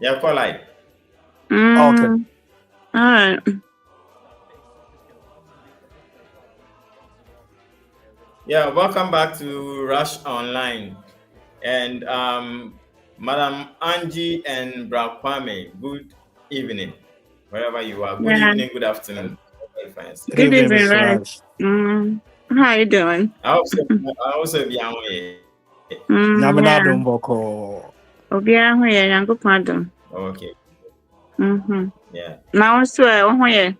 Yeah, call like. Okay. Mm, all right. Yeah, welcome back to Rush Online. And Madam Angie and Bra Kwame, good evening, wherever you are. Good Yeah. evening, good afternoon. Wherever you find yourself. Good Good evening, evening, Mr. right? Raj. How you doing? I also be on here. Nyamina Yeah. Dumboko. Obiara ho yɛ Nyankopɔn adom. Okay, yeah. Na wo so wo ho yɛ.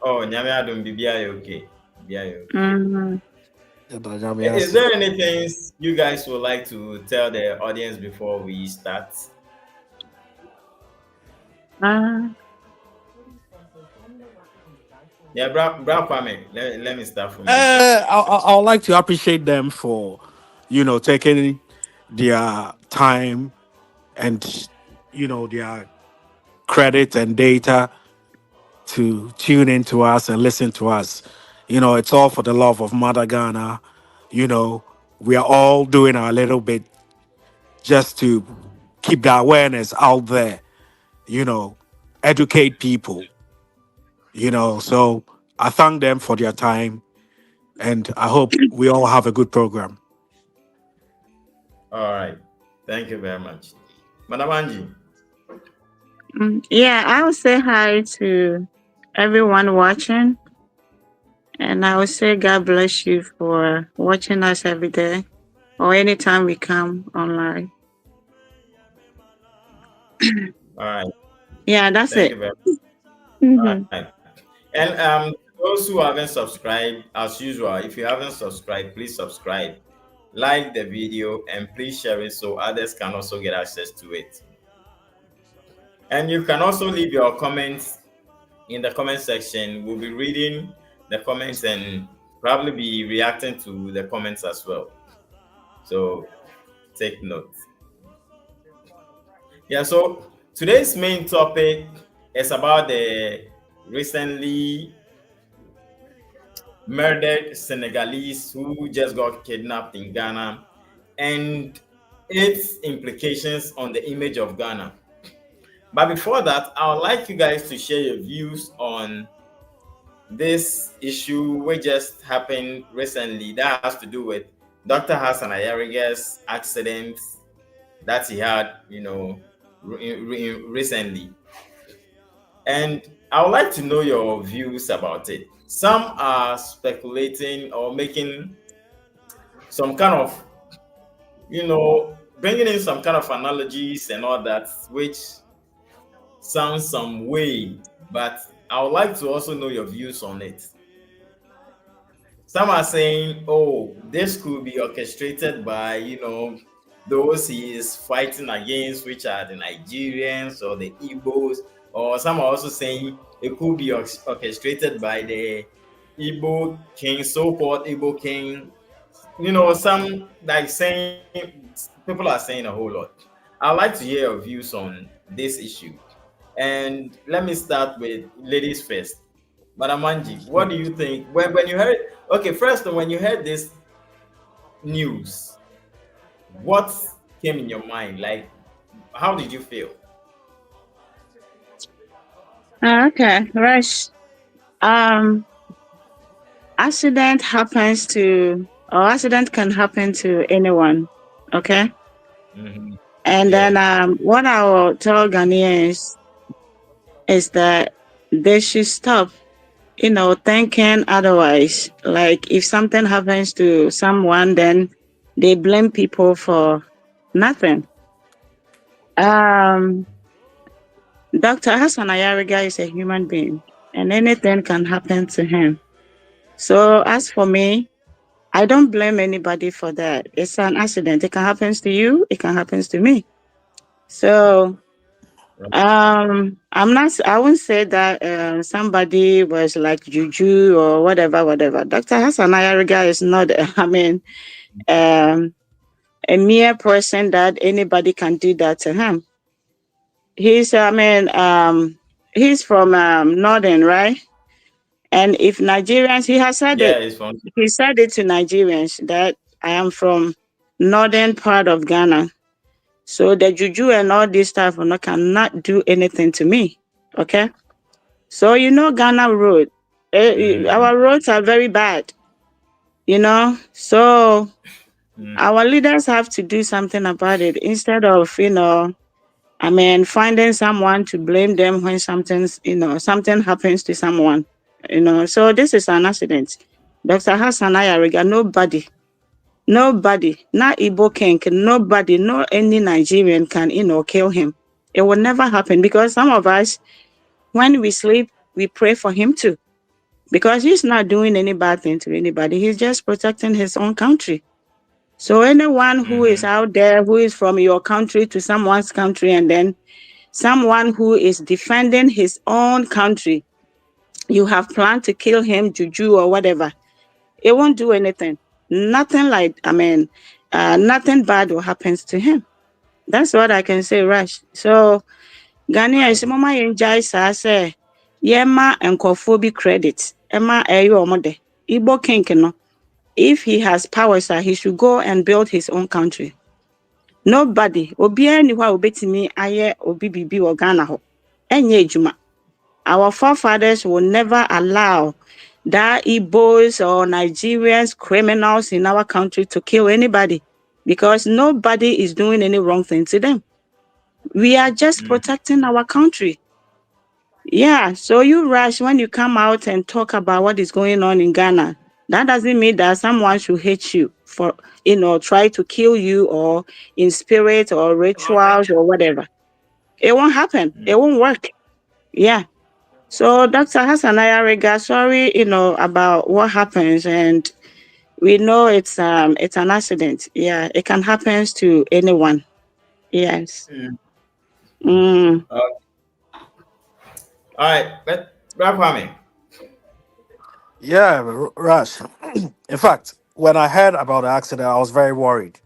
Oh, Nyame Adum, Bibia, okay. Bibia, okay. Mhm. Is there anything you guys would like to tell the audience before we start? Ah, Yeah, Bra Kwame, let me start from you first. I would like to appreciate them for, taking their time and, their credit and data to tune into us and listen to us. It's all for the love of Mother Ghana. You know, we are all doing our little bit just to keep the awareness out there, you know, educate people, So I thank them for their time and I hope we all have a good program. All right. Thank you very much. Madam Angie. yeah, I will say hi to everyone watching, and I will say God bless you for watching us every day or anytime we come online. All right. Yeah, that's Thank it. you very much. Mm-hmm. All right. And those who haven't subscribed, as usual, if you haven't subscribed, please subscribe, like the video, and please share it so others can also get access to it. And you can also leave your comments in the comment section. We'll be reading the comments and probably be reacting to the comments as well. So take note. Yeah, so today's main topic is about the recently murdered Senegalese who just got kidnapped in Ghana and its implications on the image of Ghana. But before that, I would like you guys to share your views on this issue which just happened recently that has to do with Dr. Hassan Ayaiga'S accident that he had, recently. And I would like to know your views about it. Some are speculating or making some kind of, bringing in some kind of analogies and all that, which sounds some way, but I would like to also know your views on it. Some are saying, oh, this could be orchestrated by, those he is fighting against, which are the Nigerians or the Igbos, or some are also saying it could be orchestrated by the Igbo king, so-called Igbo king. Some like saying people are saying a whole lot. I'd like to hear your views on this issue. And let me start with ladies first. Madam Angie, what do you think when you heard? Okay, first, when you heard this news, what came in your mind? Like, how did you feel? Okay, Rush. Um, accident can happen to anyone. Okay. Hmm. And Yeah. then what I will tell Ghanaians is that they should stop, thinking otherwise. Like if something happens to someone, then they blame people for nothing. Um, Dr. Hassan Ayariga is a human being, and anything can happen to him. So as for me, I don't blame anybody for that. It's an accident. It can happen to you. It can happen to me. So I'm not. I wouldn't say that somebody was like juju or whatever, whatever. Dr. Hassan Ayariga is not. I mean, um, a mere person that anybody can do that to him. He's. I mean, he's from Northern, right? And if Nigerians, he has said Yeah, it. it's from. He said it to Nigerians that I am from northern part of Ghana. So the juju and all this stuff cannot do anything to me. Okay. So Ghana road, Mm, our roads are very bad. So mm, our leaders have to do something about it instead of finding someone to blame them when something happens to someone. So this is an accident. Dr. Hassan Ayariga, nobody, not Igbo King, nobody, no any Nigerian can, kill him. It will never happen because some of us, when we sleep, we pray for him too. Because he's not doing any bad thing to anybody. He's just protecting his own country. So anyone who is mhm, out there who is from your country to someone's country and then someone who is defending his own country, you have planned to kill him, juju or whatever, it won't do anything. Nothing nothing bad will happen to him. That's what I can say, Rush. So Ghanaians, mama enjoy say, yema and bi credit. Emma eyo omode. Igbo king no. If he has powers, he should go and build his own country. Nobody, obiara ni hɔ a obetumi ayɛ obi bibi wɔ Ghana hɔ. Ɛnyɛ adwuma. Our forefathers will never allow that Igbos or Nigerians, criminals in our country to kill anybody because nobody is doing any wrong thing to them. We are just mm. protecting our country. Yeah, so you rush when you come out and talk about what is going on in Ghana. That doesn't mean that someone should hate you for, try to kill you or in spirit or rituals or whatever. It won't happen. It won't work. Yeah. So Dr. Hassan Ayariga, sorry, about what happens, and we know it's an accident. Yeah, it can happen to anyone. Yes. Mm. Mm. All right, but Kwame. Yeah, Rush. In fact, when I heard about the accident, I was very worried.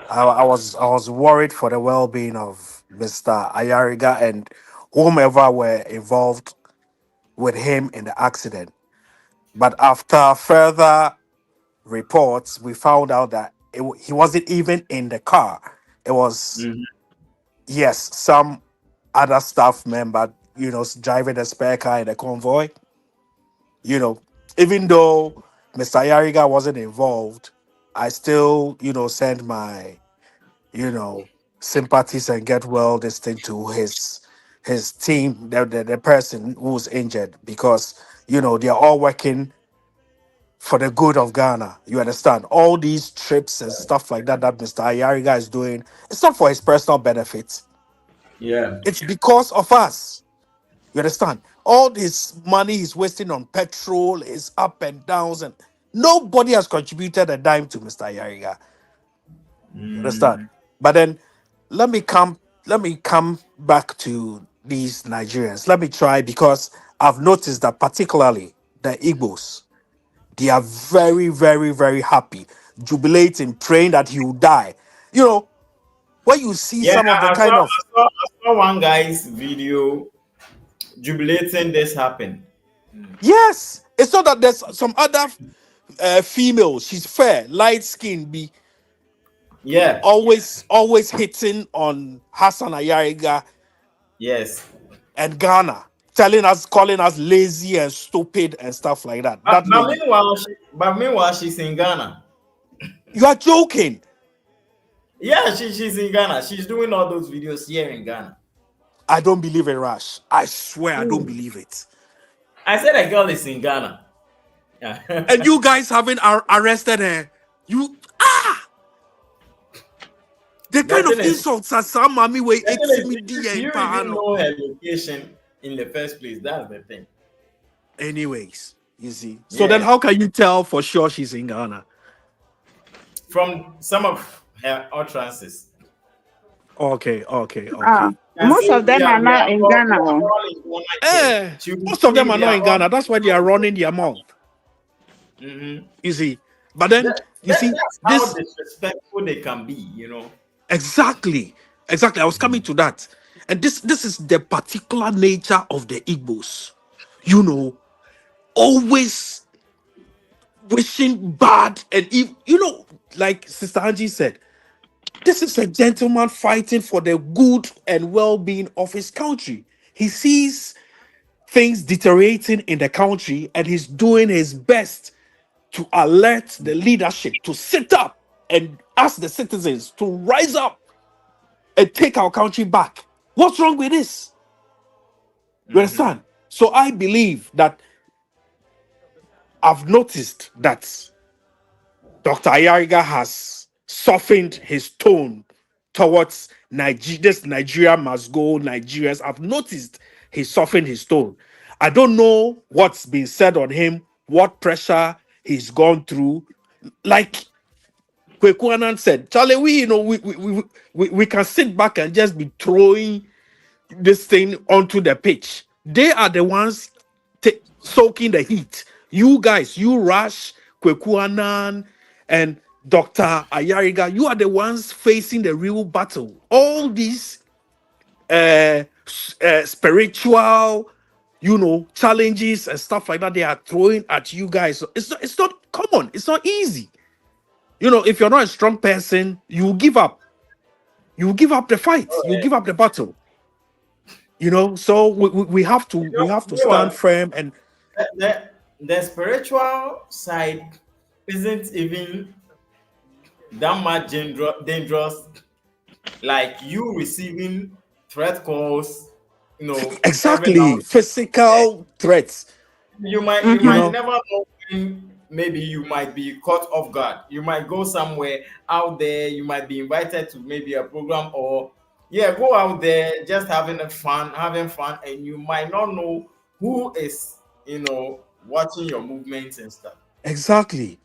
I was worried for the well-being of Mr. Ayariga and whomever were involved with him in the accident. But after further reports, we found out that he wasn't even in the car. It was, Mhm, yes, some other staff member, driving the spare car in the convoy. You know, even though Mr. Ayariga wasn't involved, I still, send my you know, sympathies and get well this thing to his team, the person who's injured, because they're all working for the good of Ghana. You understand? All these trips and stuff like that Mr. Ayariga is doing, it's not for his personal benefit. yeah. It's because of us. You understand? All this money he's wasting on petrol, is up and downs, and nobody has contributed a dime to Mr. Ayariga. You understand? Mm, But then let me come back to these Nigerians. Let me try, because I've noticed that particularly the Igbos, they are very, very, very happy, jubilating, praying that he will die. You know, when you see yeah, some of the I saw, kind of, one guy's video jubilating this happened. yes, it's not that there's some other female, she's fair, light skin, be Yeah, always hitting on Hassan Ayariga yes. and Ghana, telling us, calling us lazy and stupid and stuff like that. But, That lady, meanwhile, she's in Ghana. you are joking. Yeah, she's in Ghana. She's doing all those videos here in Ghana. I don't believe it, Rash. I swear I don't Who? believe it. I said a girl is in Ghana. Yeah. And you guys haven't arrested her. You the The kind thing of is, insults that some mommy way the thing is, do you even pano. know her location in the first place? That's the thing. Anyways, you see. So then Yeah. how can you tell for sure she's in Ghana? From some of her utterances. Okay, okay, Ah, okay. And most say of them are not in we Ghana. are Oh. all in Ghana here. Eh, She will most of them say are we not are in all Ghana. That's why they are running their mouth. mm-hmm. You see. But then you see That's how this. disrespectful they can be, you know. Exactly. Exactly. I was coming to that. And this is the particular nature of the Igbos. You know, always wishing bad, and if like Sister Angie said, This is a gentleman fighting for the good and well-being of his country. He sees things deteriorating in the country and he's doing his best to alert the leadership to sit up and ask the citizens to rise up and take our country back. What's wrong with this? You understand? So I believe that I've noticed that Dr. Ayaga has softened his tone towards Nigeria. This Nigeria must go, Nigerians. I've noticed he softened his tone. I don't know what's been said on him, what pressure he's gone through. Like Kweku Annan said, Charlie, we can sit back and just be throwing this thing onto the pitch. They are the ones soaking the heat. You guys, you Rush, Kweku Annan, and Dr. Ayaiga'S, you are the ones facing the real battle. All these spiritual, challenges and stuff like that they are throwing at you guys. It's not common. It's not easy. If you're not a strong person, you give up. You give up the fight. You give up the battle. So we have to stand firm. And the spiritual side isn't even that much dangerous, like you receiving threat calls, every now exactly, physical threats. you might never know when maybe you might be caught off guard. You might go somewhere out there, you might be invited to maybe a program, or go out there just having fun, and you might not know who is watching your movements and stuff. Exactly.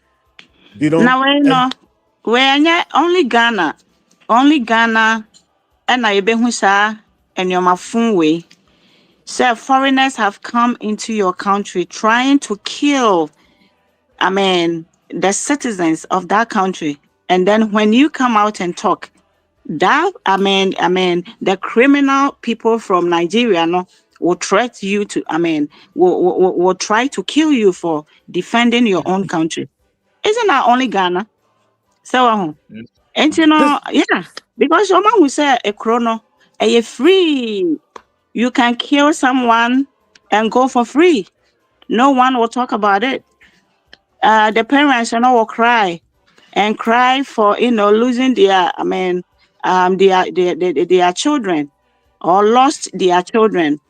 Now And we're only Ghana, and I be husa and your mafun way. So foreigners have come into your country trying to kill, the citizens of that country. And then when you come out and talk, that the criminal people from Nigeria will threat you to will try to kill you for defending your own country. Isn't that only Ghana? So and this because someone who say a chrono a free, you can kill someone and go for free. No one will talk about it. The parents will cry and cry for losing their their children, or lost their children.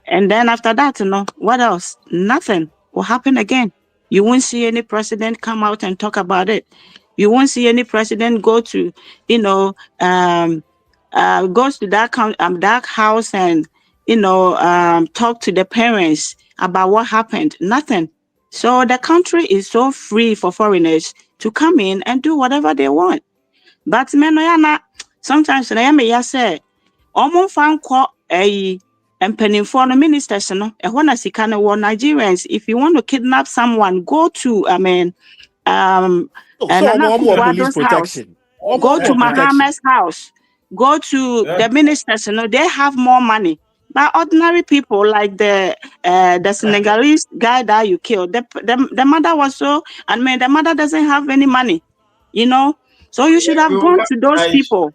And then after that, what else? Nothing will happen again. You won't see any president come out and talk about it. You won't see any president go to, goes to that house and, talk to the parents about what happened. Nothing. So the country is so free for foreigners to come in and do whatever they want. But sometimes I say, almost found and mpanimfoɔ no ministers no ɛhɔ na sika no wɔ. Nigerians, if you want to kidnap someone, go to Nana police Akufo-Addo's house, protection. go to Mahama's house, go to the ministers. They have more money. But ordinary people like the Senegalese guy that you killed, the mother was the mother doesn't have any money, so you should have gone to those people.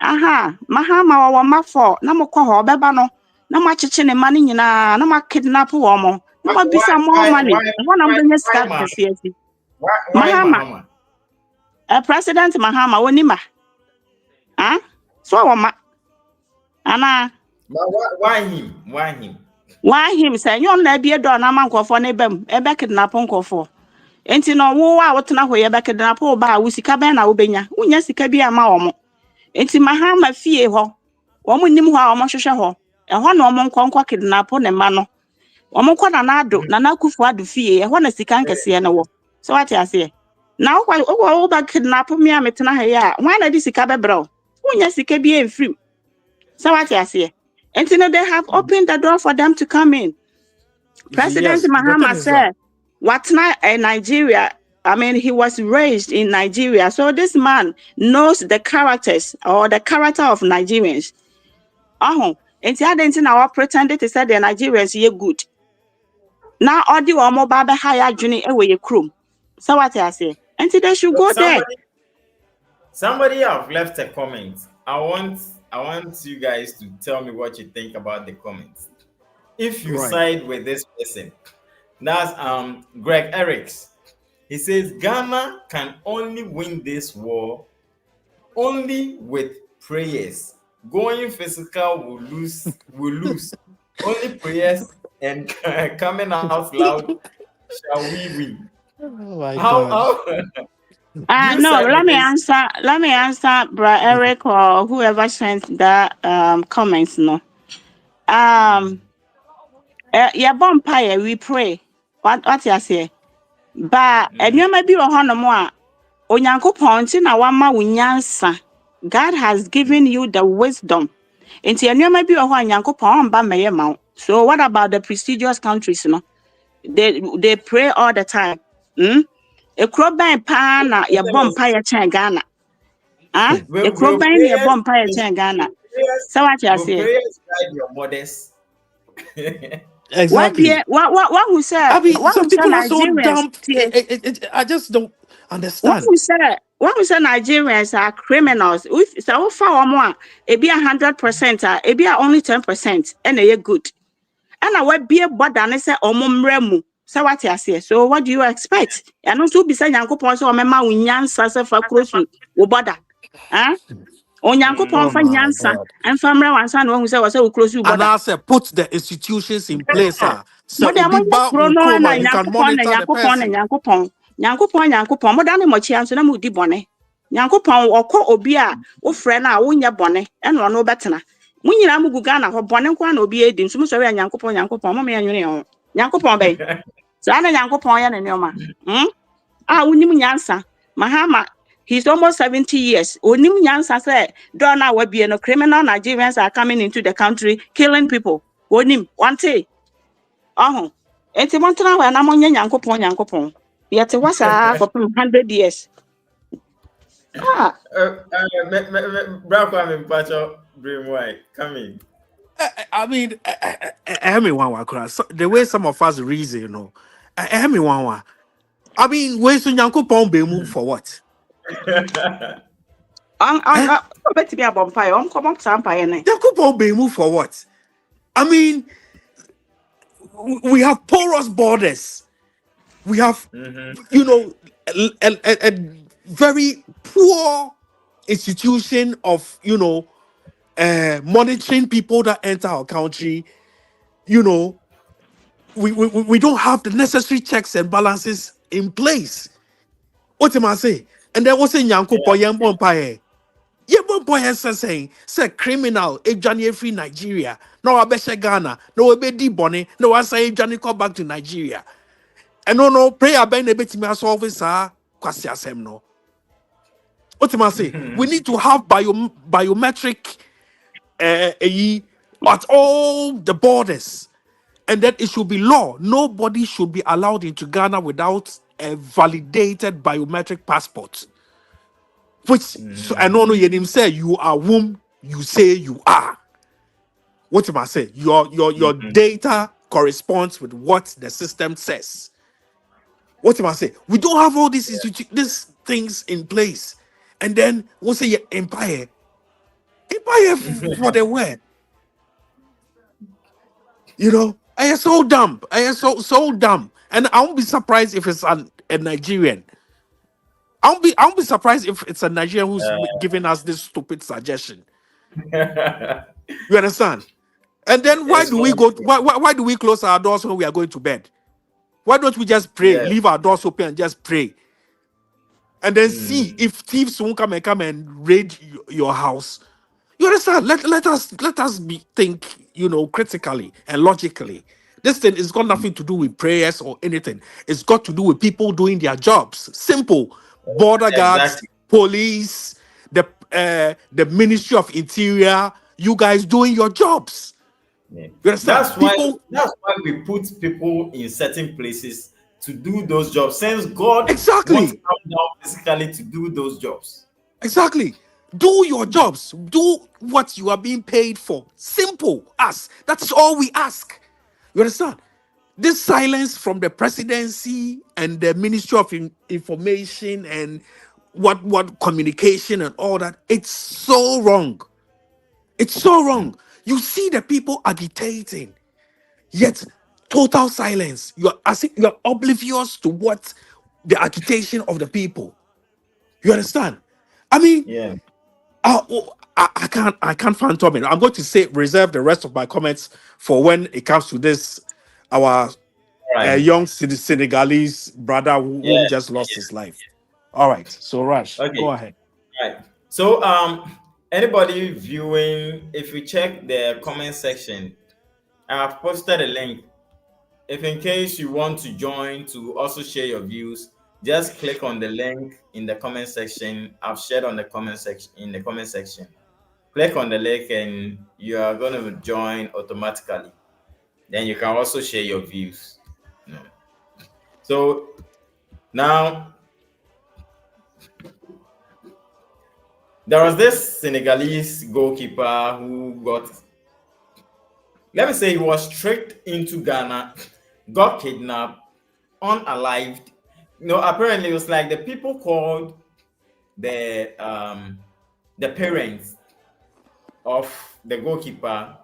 Mahama wa mafo na mokɔ hɔ bɛba no na makyekye ne ma no nyinaa na makidnap wɔ mo na mabisa more money ɛhɔ na mbɛnya sika kɛseɛ si. Mahama, President Mahama woni ma so wɔ ma ana Why him? Why him sɛ nyɛ ɔno na abie dɔ na ma nkɔfoɔ no bɛm ɛbɛ kidnap nkɔfoɔ enti no wo a wotena hɔ yɛbɛ kidnap wo ba a wo sika bɛn na wobɛnya wonya sika bi ama wɔ mo. Enti Mahama fie hɔ wɔn nim hɔ a wɔn hwehwɛ hɔ ɛhɔ na wɔn nkɔ kidnap ne ma no wɔn nkɔ Nana Akufo-Addo fie ɛhɔ na sika nkɛseɛ no wɔ. So what you say na wo ba kidnap me a metena ha ya wɔn na di sika bɛbrɛ wo wonya sika bi emfiri. So what you say enti no they have opened the door for them to come in. President Mahama said watena Nigeria. He was raised in Nigeria. So this man knows the characters or the character of Nigerians. And the now pretended to say the Nigerians are good. Now all the omo baba hire journey away your crew. So what I say? And they should go there. Somebody have left a comment. I want you guys to tell me what you think about the comments. If you Right. side with this person, that's Greg Erics. He says Ghana can only win this war only with prayers. Going physical will lose. Only prayers and coming out loud shall we win. Oh my God. How do you No, side with this? let me answer Bra Eric or whoever sent that comments no. Um yeah, vampire, we pray. What you say? But enwema bi wɔ hɔnom a Onyankopɔn nti na wama wo nyansa. God has given you the wisdom. Nti enwema bi wɔ hɔ a Nyankopɔn ɔmba mɛyɛ ma wo. So what about the prestigious countries no? They pray all the time. Hmm? Ekuro bɛn paa na yɛbɔ mpaeɛ kyɛn Ghana. Ah? Ekuro Will bɛn na yɛbɔ mpaeɛ kyɛn Ghana. Sɛ wate will aseɛ. prayers guide your mothers? Exactly. I mean, What some who say people are so Nigerians dumb. tie. I just don't When understand. we say Nigerians are criminals, if so far more, it be 100%, it be only 10%, and they good. And I would be a border and say omumremu. So what you say? So what do you expect? And also be saying Yanko Ponso or Mema Unyan Sasa for close to border. Huh? Oh Onyankopon fa my nyansa God. emfa mra wansa na won say was close to And border. I said, put the institutions in place. Mo So de mo Obi nya ba kro no na Ukroma, you can Nyankopon na monitor the Nyankopon na person. Nyankopon. Nyankopon mo da ne mo chia so na mo di bone. Nyankopon okọ obi a wo frɛ na wo nya bone e no no betena. Mo nyina mo guga na ho bone kwa na obi edi nso mo sɔre Nyankopon mo me anwene ho. Nyankopon bɛn. Sa na Nyankopon ya ne neoma. Unim nyansa. Mahama, he's almost 70 years. Unim nyansa say, don't know what be no criminal Nigerians are coming into the country killing people. Unim, one day. Oh, enti montana we na monye nyankopon. Yet was for 100 years. Ah, Black woman, Pacho, bring white. Come in. I mean, the way some of us reason, I mean, where's the Yanko Pombe move for what? on Eh? bet be a bonfire. Come up sampire. Yanko Pombe move for what? I mean, we have porous borders. We have, Mhm. a very poor institution of, monitoring people that enter our country. You know, we don't have the necessary checks and balances in place. What am I say? And then what's in Yanko Yeah. Poyem yeah, but boy has saying, say criminal, a Johnny free Nigeria. No, I bet Ghana. No, I bet D Bonnie. No, I say Johnny come back to Nigeria. And no, pray I been a bit me as officer. Kwasi asem no. What am I say? We need to have biometric at all the borders. And that it should be law. Nobody should be allowed into Ghana without a validated biometric passport. Which so I don't know your name say you are whom you say you are. What am I saying? Your data corresponds with what the system says. What am I saying? We don't have all these things in place. And then we'll say your empire. Empire for the word. I am so dumb. I am so dumb. And I won't be surprised if it's a Nigerian. I won't be surprised if it's a Nigerian who's giving us this stupid suggestion. You understand? And then why It's do we funny. go? Why do we close our doors when we are going to bed? Why don't we just pray, Yes. leave our doors open and just pray, and then see Mm. if thieves won't come and raid your house? You understand? Let us think, critically and logically. This thing is got nothing to do with prayers or anything. It's got to do with people doing their jobs. Simple. Border guards, Exactly. police, the Ministry of Interior. You guys doing your jobs. Yeah. You understand? That's why People that's why we put people in certain places to do those jobs. Since God wants to exactly, come down physically to do those jobs. exactly. Do your jobs. Do what you are being paid for. Simple as. That's all we ask. You understand? This silence from the presidency and the Ministry of Information and what communication and all that. It's so wrong. It's so wrong. You see the people agitating, yet total silence. You're as if you're oblivious to what the agitation of the people. You understand? I mean, Yeah. I can't phantom it. I'm going to say reserve the rest of my comments for when it comes to this our Right. young Senegalese brother whom Yeah. just lost his life. All right, so Rush, Okay. go ahead. Right. So anybody viewing, if you check the comment section, I've posted a link. If in case you want to join to also share your views, just click on the link in the comment section. I've shared on the comment section in the comment section. Click on the link and you are going to join automatically. Then you can also share your views. You know. So now there was this Senegalese goalkeeper who got, let me say, he was tricked into Ghana, got kidnapped, unalived. Apparently it was like the people called the parents of the goalkeeper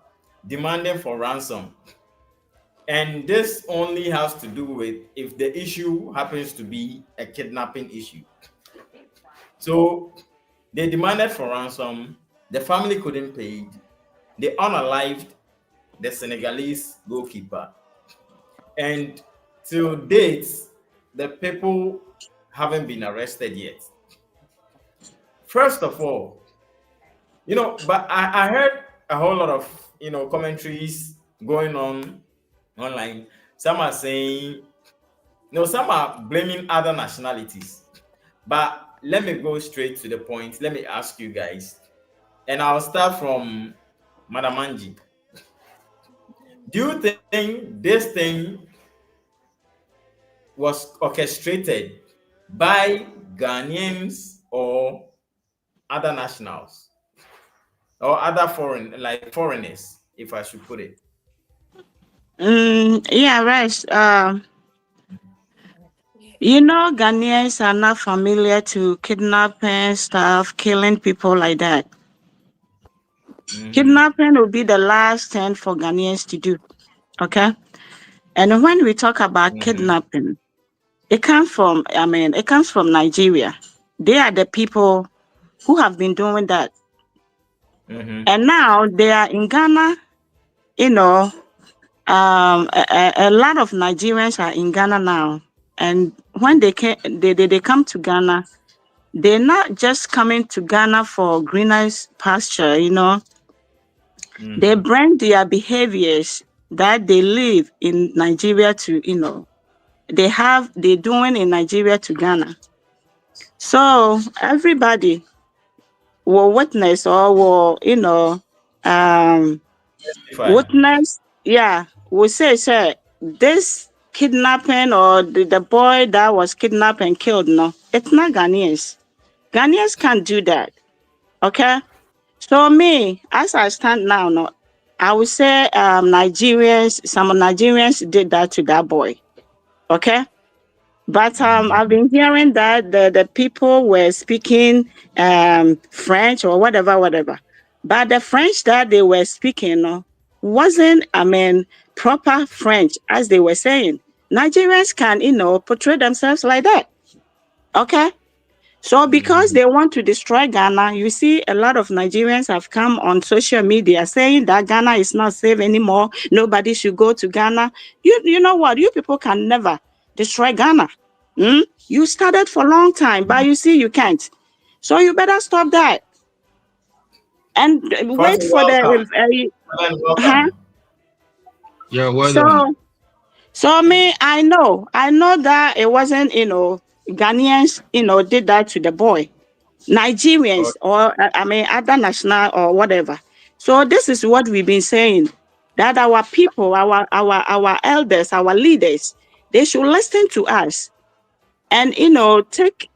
demanding for ransom. And this only has to do with if the issue happens to be a kidnapping issue. So they demanded for ransom. The family couldn't pay it. They unalived the Senegalese goalkeeper. And till date, the people haven't been arrested yet. First of all, but I heard a whole lot of commentaries going on online. Some are saying, no, some are blaming other nationalities. But let me go straight to the point. Let me ask you guys, and I'll start from Madam Angie. Do you think this thing was orchestrated by Ghanaians or other nationals or other foreigners, if I should put it? Yeah, right. Ghanaians are not familiar to kidnapping stuff, killing people like that. Mm-hmm. Kidnapping will be the last thing for Ghanaians to do. Okay. And when we talk about Mm-hmm. kidnapping, it comes from Nigeria. They are the people who have been doing that. Mm-hmm. And now they are in Ghana, you know, a lot of Nigerians are in Ghana now. And when they come to Ghana, they're not just coming to Ghana for greener pasture. They Mm-hmm. bring their behaviors that they live in Nigeria to, they're doing in Nigeria to Ghana. So everybody will witness or um, Fine. witness, yeah, will say, this kidnapping or the boy that was kidnapped and killed, no, it's not Ghanaians. Ghanaians can't do that. Okay. So me, as I stand now, no, I would say some Nigerians did that to that boy. Okay. But I've been hearing that the people were speaking French or whatever. But the French that they were speaking wasn't, proper French, as they were saying. Nigerians can, portray themselves like that. Okay. So because Mm-hmm. they want to destroy Ghana, you see a lot of Nigerians have come on social media saying that Ghana is not safe anymore. Nobody should go to Ghana. You know what? You people can never destroy Ghana. You started for a long time, but you see you can't. So you better stop that and First, wait for welcome. the huh? Welcome. Yeah, well done. So me, I know that it wasn't, Ghanaians, did that to the boy. Okay. Nigerians or other national or whatever. So this is what we've been saying, that our people, our elders, our leaders, they should listen to us and take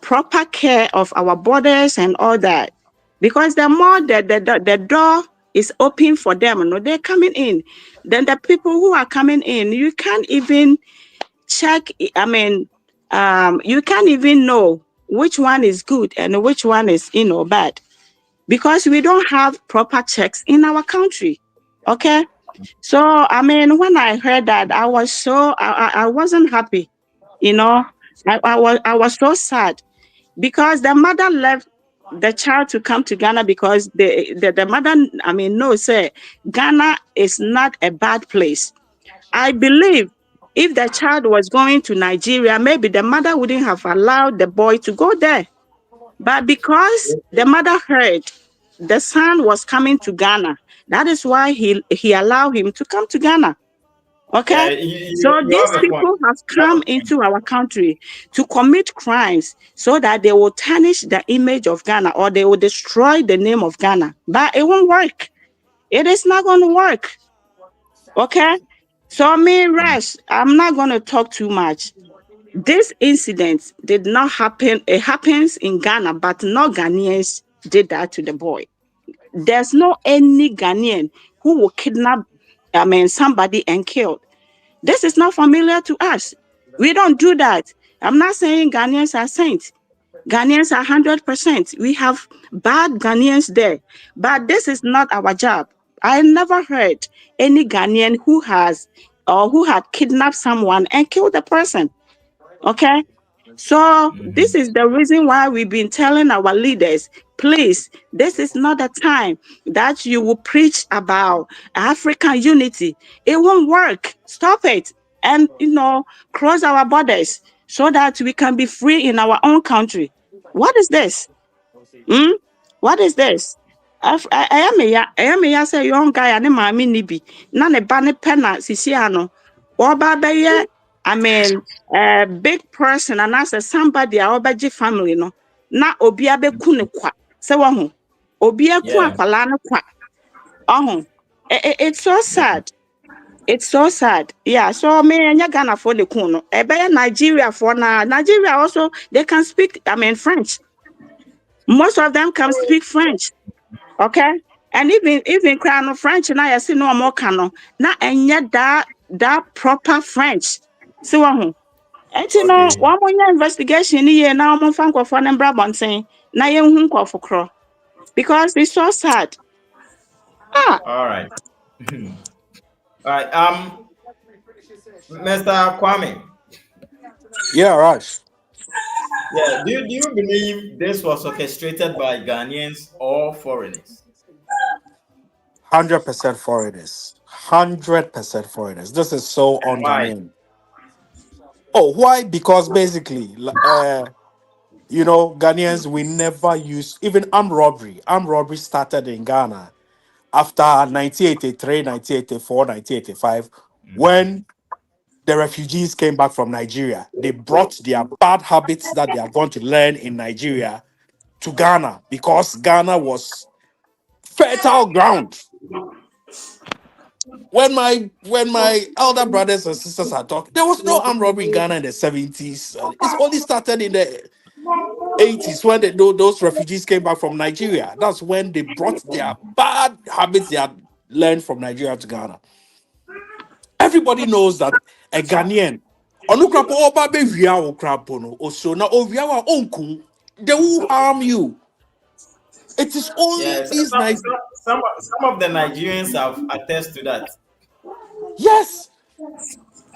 proper care of our borders and all that. Because the more the door is open for them, they're coming in. Then the people who are coming in, you can't even check. You can't even know which one is good and which one is, bad, because we don't have proper checks in our country. Okay. So, I mean, when I heard that, I was I wasn't happy, you know. I was so sad because the mother left the child to come to Ghana because the mother, I mean, no, say Ghana is not a bad place. I believe if the child was going to Nigeria, maybe the mother wouldn't have allowed the boy to go there. But because the mother heard the son was coming to Ghana, that is why he allowed him to come to Ghana. Okay. Yeah, you, So you these have a point. people have You have come a point. into our country to commit crimes so that they will tarnish the image of Ghana or they will destroy the name of Ghana. But it won't work. It is not going to work. Okay. So me, Rush, I'm not going to talk too much. This incident did not happen. It happens in Ghana, but no Ghanaians did that to the boy. There's no any Ghanaian who will kidnap, I mean, somebody and kill. This is not familiar to us. We don't do that. I'm not saying Ghanaians are saints. Ghanaians are 100%. We have bad Ghanaians there, but this is not our job. I never heard any Ghanaian who has or who had kidnapped someone and killed the person. Okay. So this Mhm. is the reason why we've been telling our leaders, please, this is not the time that you will preach about African unity. It won't work. Stop it. And, close our borders so that we can be free in our own country. What is this? Hmm? What is this? I am a young guy and mommy nibi. Na ne ba ne pɛ na sisi ano. Oba bɛyɛ, I mean, a big person and as somebody a ɔbɛgye family no. Na obi abeku ne kwa. Sɛ wɔho. Obi aku Yeah. akwala ne kwa. Ɔho. It's so sad. It's so sad. Yeah. So me enya Ghana for the kuno. Ɛbɛyɛ Nigeria for na. Nigeria also they can speak. I mean French. Most of them can speak French. Okay. And even cry no French na yɛse no more no na ɛnyɛ that proper French. See what ho. Enti no Okay. one more investigation ni ye na wɔn fa nkɔfoɔ no mbra bɔnten na yɛnhu nkɔfo korɔ because it's so sad. Ah, All right. All right. Mr. Kwame. Yeah, Raj. Yeah. Do you believe this was orchestrated by Ghanaians or foreigners? 100% foreigners. 100% foreigners. This is so And why? un-Ghanaian. Oh, why? Because basically, Ghanaians, we never use, even armed robbery. Armed robbery started in Ghana after 1983, 1984, 1985, when the refugees came back from Nigeria. They brought their bad habits that they are going to learn in Nigeria to Ghana because Ghana was fertile ground. When my elder brothers and sisters are talking, there was no armed robbery in Ghana in the 70s. It's only started in the 80s when those refugees came back from Nigeria. That's when they brought their bad habits they had learned from Nigeria to Ghana. Everybody knows that a Ghanaian, onukrapo oba be wia wo krapo no, oso na ovia wa onku, they will harm you. It is only Yes. these night. Some of the Nigerians have attest to that. Yes,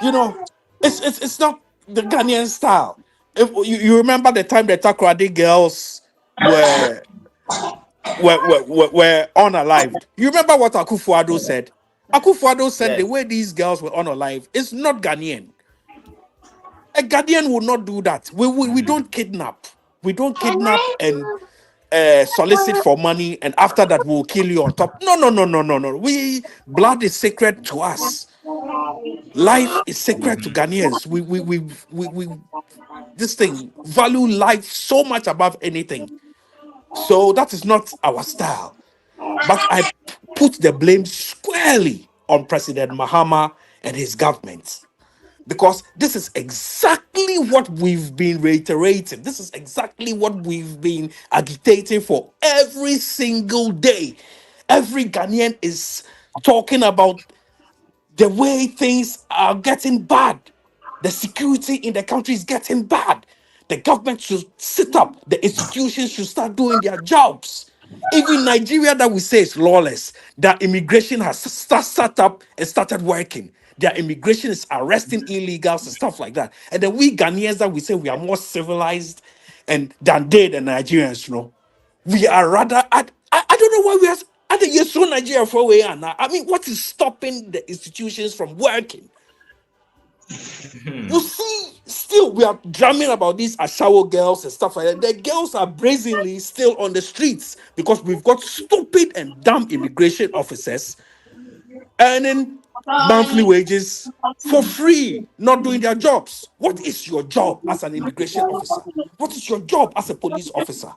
you know, it's not the Ghanaian style. If you remember the time the Takoradi girls were were unalived. You remember what Akufo-Addo said? Akufo-Addo said the Yes. way these girls were unalived is not Ghanaian. A Ghanaian would not do that. We don't kidnap. We don't kidnap and solicit for money, and after that we'll kill you on top. No, no, no, no, no, no. Blood is sacred to us. Life is sacred to Ghanaians. We this thing value life so much above anything. So that is not our style. But I put the blame squarely on President Mahama and his government because this is exactly what we've been reiterating. This is exactly what we've been agitating for every single day. Every Ghanaian is talking about the way things are getting bad. The security in the country is getting bad. The government should sit up. The institutions should start doing their jobs. Even Nigeria, that we say is lawless, that immigration has sat up and started working. Their immigration is arresting illegals and stuff like that. And then we Ghanaians, that we say we are more civilized and than they, the Nigerians, we are rather. I don't know why we are. I think you're so Nigeria for where we are now. I mean, what is stopping the institutions from working? You see, still we are drumming about these Ashawo girls and stuff like that. The girls are brazenly still on the streets because we've got stupid and dumb immigration officers earning monthly wages for free, not doing their jobs. What is your job as an immigration officer? What is your job as a police officer?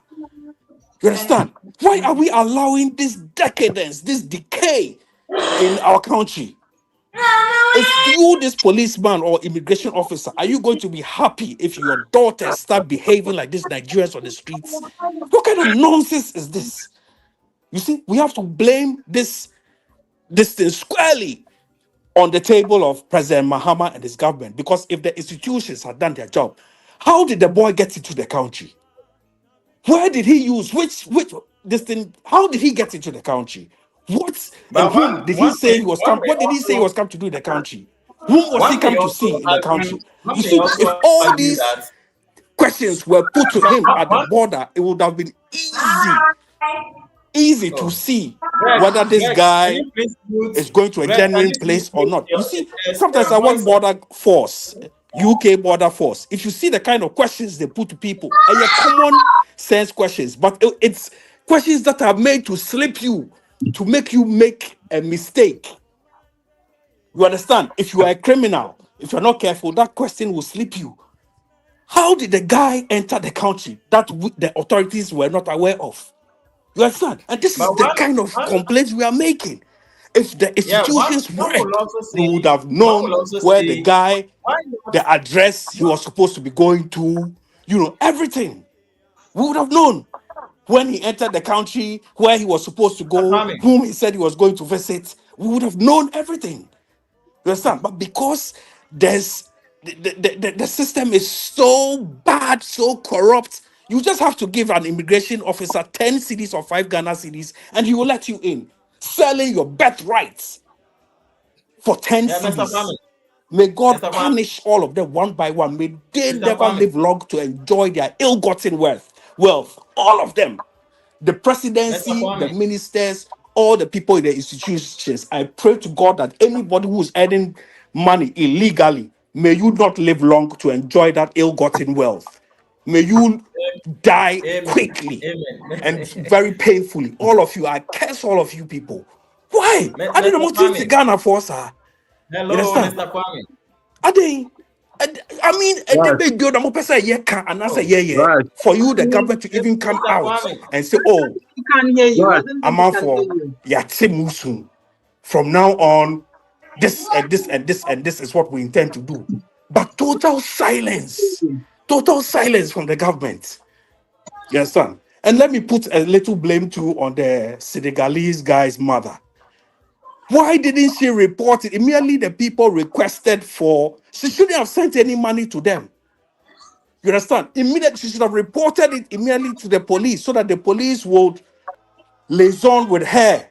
You understand? Why are we allowing this decadence, this decay in our country? If you, this policeman or immigration officer, are you going to be happy if your daughters start behaving like these Nigerians on the streets? What kind of nonsense is this? You see, we have to blame this thing squarely on the table of President Mahama and his government, because if the institutions had done their job, how did the boy get into the country? Where did he use which this thing? How did he get into the country? What and But whom did he say he was come? What did he say he was come to do in the country? Whom was he one may come to also see in the argue, country? You see, if all these that questions were put to him at the one, border, it would have been easy to oh, see Greg, whether this Greg, can guy you please mute? is going to a Greg, can genuine you please place or mute not. You see, there's sometimes a I watch voice of border force, UK border force. If you see the kind of questions they put to people, and your common sense questions, but it's questions that are made to slip you, to make you make a mistake. You understand? If you are a criminal, if you're not careful, that question will slip you. How did the guy enter the country that the authorities were not aware of? You understand? And this is but the kind of one complaints we are making. If the yeah, institutions one will worked, also we would say have known where the guy, why the address he was supposed to be going to, everything. We would have known when he entered the country, where he was supposed to Mr. go, Kwame, whom he said he was going to visit. We would have known everything. You understand? But because there's the system is so bad, so corrupt, you just have to give an immigration officer 10 cities or 5 Ghana cities, and he will let you in, selling your birthrights for 10 yeah, Mr. cities. Kwame, May God Mr. Kwame, punish all of them one by one. May they Mr. never Kwame, live long to enjoy their ill-gotten wealth. All of them. The Mr. presidency, the Kwame. ministers, all the people in the institutions. I pray to God that anybody who is earning money illegally, may you not live long to enjoy that ill-gotten wealth. May you die Amen. quickly and Amen. very painfully. All of you, I curse all of you people. Why? I didn't Mr. want to Kwame. Ghana for, sir. You Hello, understand? Mr. Kwame. I didn't. I mean, they Rush, may build a person and I say, Oh, yeah. Rush, For you, the government to even come Mr. out Kwame. and say, oh, We can't hear you. I Rush. don't I'm think we out can hear for you. Yatsimusun. From now on, this and this and this and this is what we intend to do. But total silence from the government. You understand? And let me put a little blame too on the Senegalese guy's mother. Why didn't she report it? Immediately the people requested for, she shouldn't have sent any money to them. You understand? Immediately she should have reported it immediately to the police so that the police would liaison with her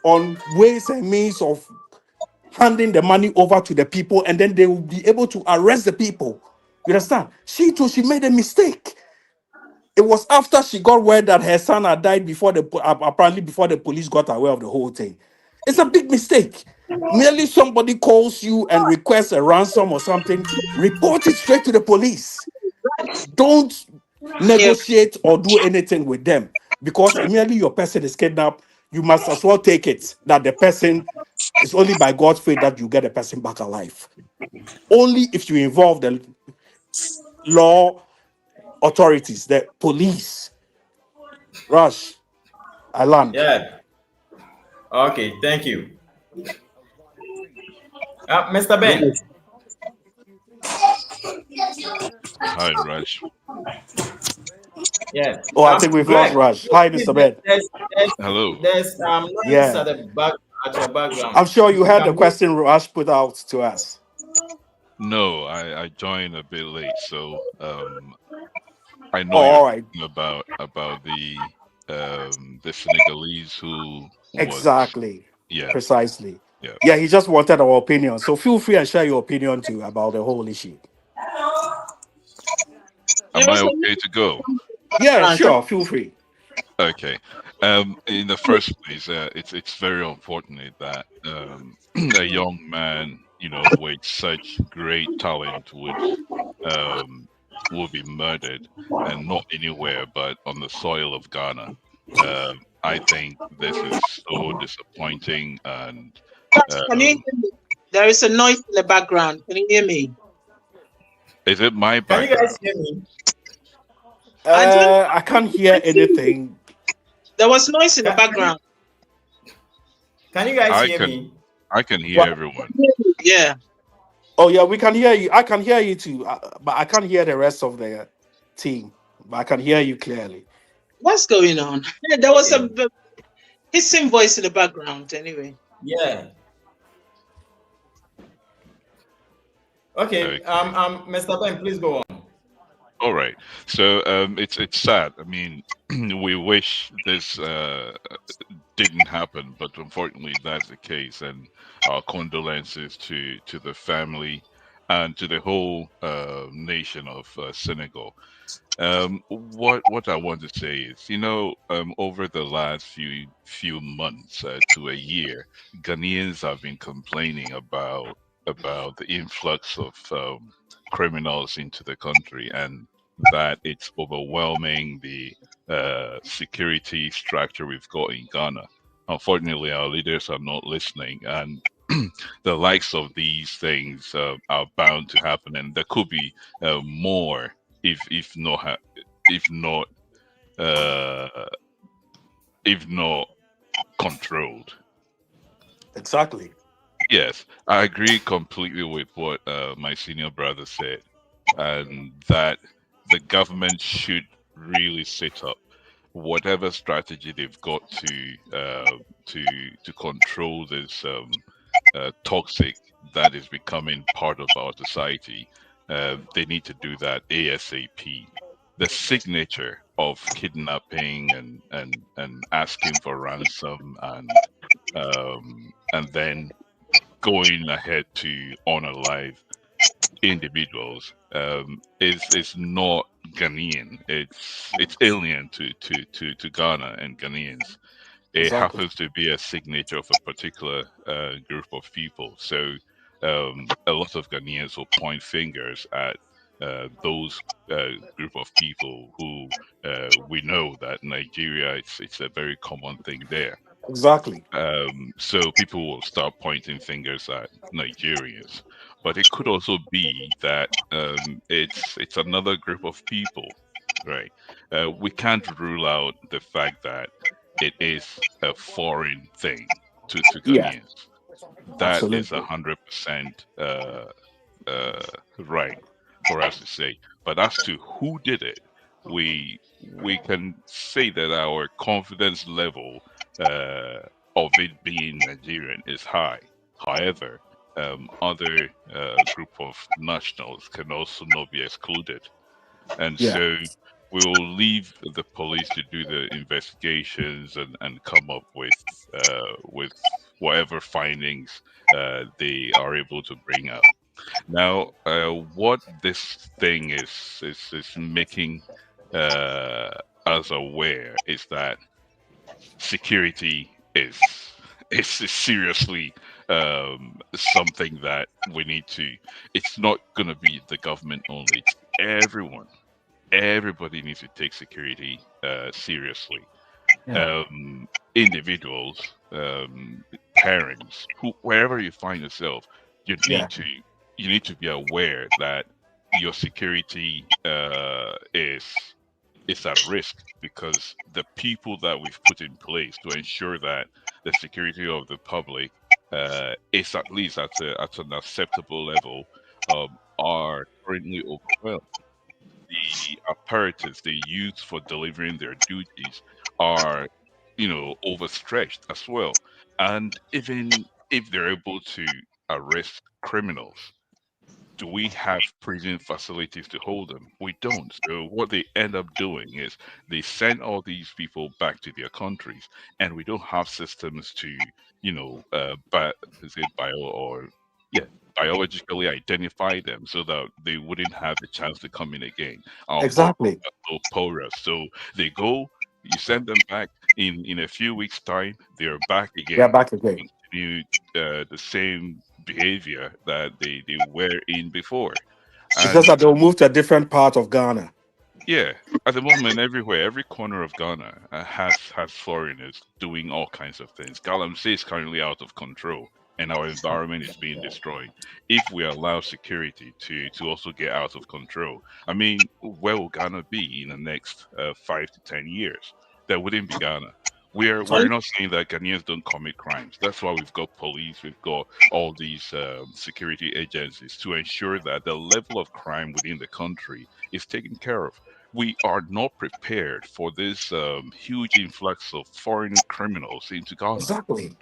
on ways and means of handing the money over to the people, and then they will be able to arrest the people. You understand? She too, she made a mistake. It was after she got word that her son had died apparently before the police got aware of the whole thing. It's a big mistake. Merely somebody calls you and requests a ransom or something, report it straight to the police. Don't Yeah. negotiate or do anything with them, because immediately your person is kidnapped, you must as well take it that the person is only by God's faith that you get the person back alive. Only if you involve the law authorities, the police. Rush, I land. Yeah. Okay, thank you. Mr. Ben. Rush. Hi, Raj. Yeah. Oh, I think we've lost Greg, Rush. Hi, Mr. Ben. Hello. there's noise Yeah, at the back at your background. I'm sure you If you heard the can mute. question Rush put out to us. No, I joined a bit late, so I Oh, know you're all right. talking about the Senegalese who was, Exactly. yeah, Precisely. yeah. Yeah, he just wanted our opinion. So feel free and share your opinion too about the whole issue. Am There I was okay to go? Yeah, a sure. Feel free. Okay. In the first place, it's very unfortunate that a young man, with such great talent um, would be murdered, and not anywhere but on the soil of Ghana. I think this is so disappointing, and Can you hear um, me? There is a noise in the background. Can you hear me? is it my Can you guys background? hear me? I don't know. I can't hear anything. There was noise in the Can, can, you, background. can you guys I hear can me? I can hear But everyone. Yeah. oh yeah, we can hear you. I can hear you too, but I can't hear the rest of the team. But I can hear you clearly. What's going on? There was a Okay. hissing voice in the background. Anyway, Yeah. Okay. Okay. Mr. Ben, please go on. All right. So it's sad. I mean, we wish this didn't happen, but unfortunately that's the case. And our condolences to the family and to the whole nation of Senegal. What I want to say is, over the last few months to a year, Ghanaians have been complaining about the influx of criminals into the country, and that it's overwhelming the security structure we've got in Ghana. Unfortunately, our leaders are not listening, and the likes of these things are bound to happen, and there could be more if not if not uh, if not controlled. Exactly. Yes, I agree completely with what my senior brother said, and that the government should really set up whatever strategy they've got to control this toxic that is becoming part of our society. They need to do that ASAP. The signature of kidnapping and asking for ransom and then going ahead to unalive individuals is not Ghanaian. It's alien to Ghana and Ghanaians. It Exactly. happens to be a signature of a particular group of people. So a lot of Ghanaians will point fingers at those group of people who we know that Nigeria it's a very common thing there. Exactly. So people will start pointing fingers at Nigerians, but it could also be that it's another group of people, right? We can't rule out the fact that it is a foreign thing to Yeah. Ghanaians. That is Absolutely. 100% uh, right for us to say. But as to who did it, we can say that our confidence level uh, of it being Nigerian is high. However, other group of nationals can also not be excluded, and Yeah. so we will leave the police to do the investigations and come up with whatever findings they are able to bring up. Now, what this thing is making uh, us aware is that security is seriously something that we need to. It's not going to be the government only. It's everyone. Everybody needs to take security seriously. Yeah. Individuals, parents, wherever you find yourself, you Yeah. need to you need to be aware that your security is at risk because the people that we've put in place to ensure that the security of the public is at least at an acceptable level are currently overwhelmed. The apparatus they use for delivering their duties are, overstretched as well. And even if they're able to arrest criminals, do we have prison facilities to hold them? We don't. So what they end up doing is they send all these people back to their countries, and we don't have systems to, is it yeah, biologically identify them so that they wouldn't have the chance to come in again. Our borders Exactly. are so porous, so they go. You send them back in a few weeks' time. They're back They're again. back again. Continue the same behavior that they were in before. It's just And that they'll move to a different part of Ghana. yeah, at the moment, everywhere, every corner of Ghana has foreigners doing all kinds of things. Galamsey is currently out of control, and our environment is being destroyed. If we allow security to also get out of control, I mean, where will Ghana be in the next 5 to 10 years? That wouldn't be Ghana. We're Sorry? not saying that Ghanaians don't commit crimes. That's why we've got police, we've got all these security agencies to ensure that the level of crime within the country is taken care of. We are not prepared for this huge influx of foreign criminals into Ghana. Exactly.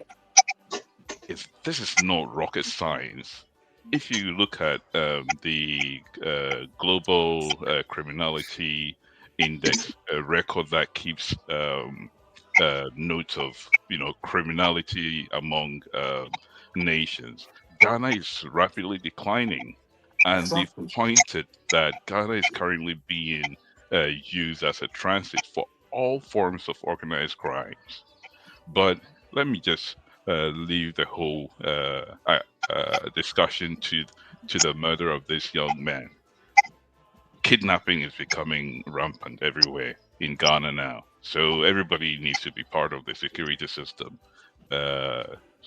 This is not rocket science. If you look at the global criminality index record that keeps note of criminality among nations, Ghana is rapidly declining, and they've Exactly. pointed that Ghana is currently being used as a transit for all forms of organized crimes. But let me just leave the whole discussion to the murder of this young man. Kidnapping is becoming rampant everywhere in Ghana now, so everybody needs to be part of the security system.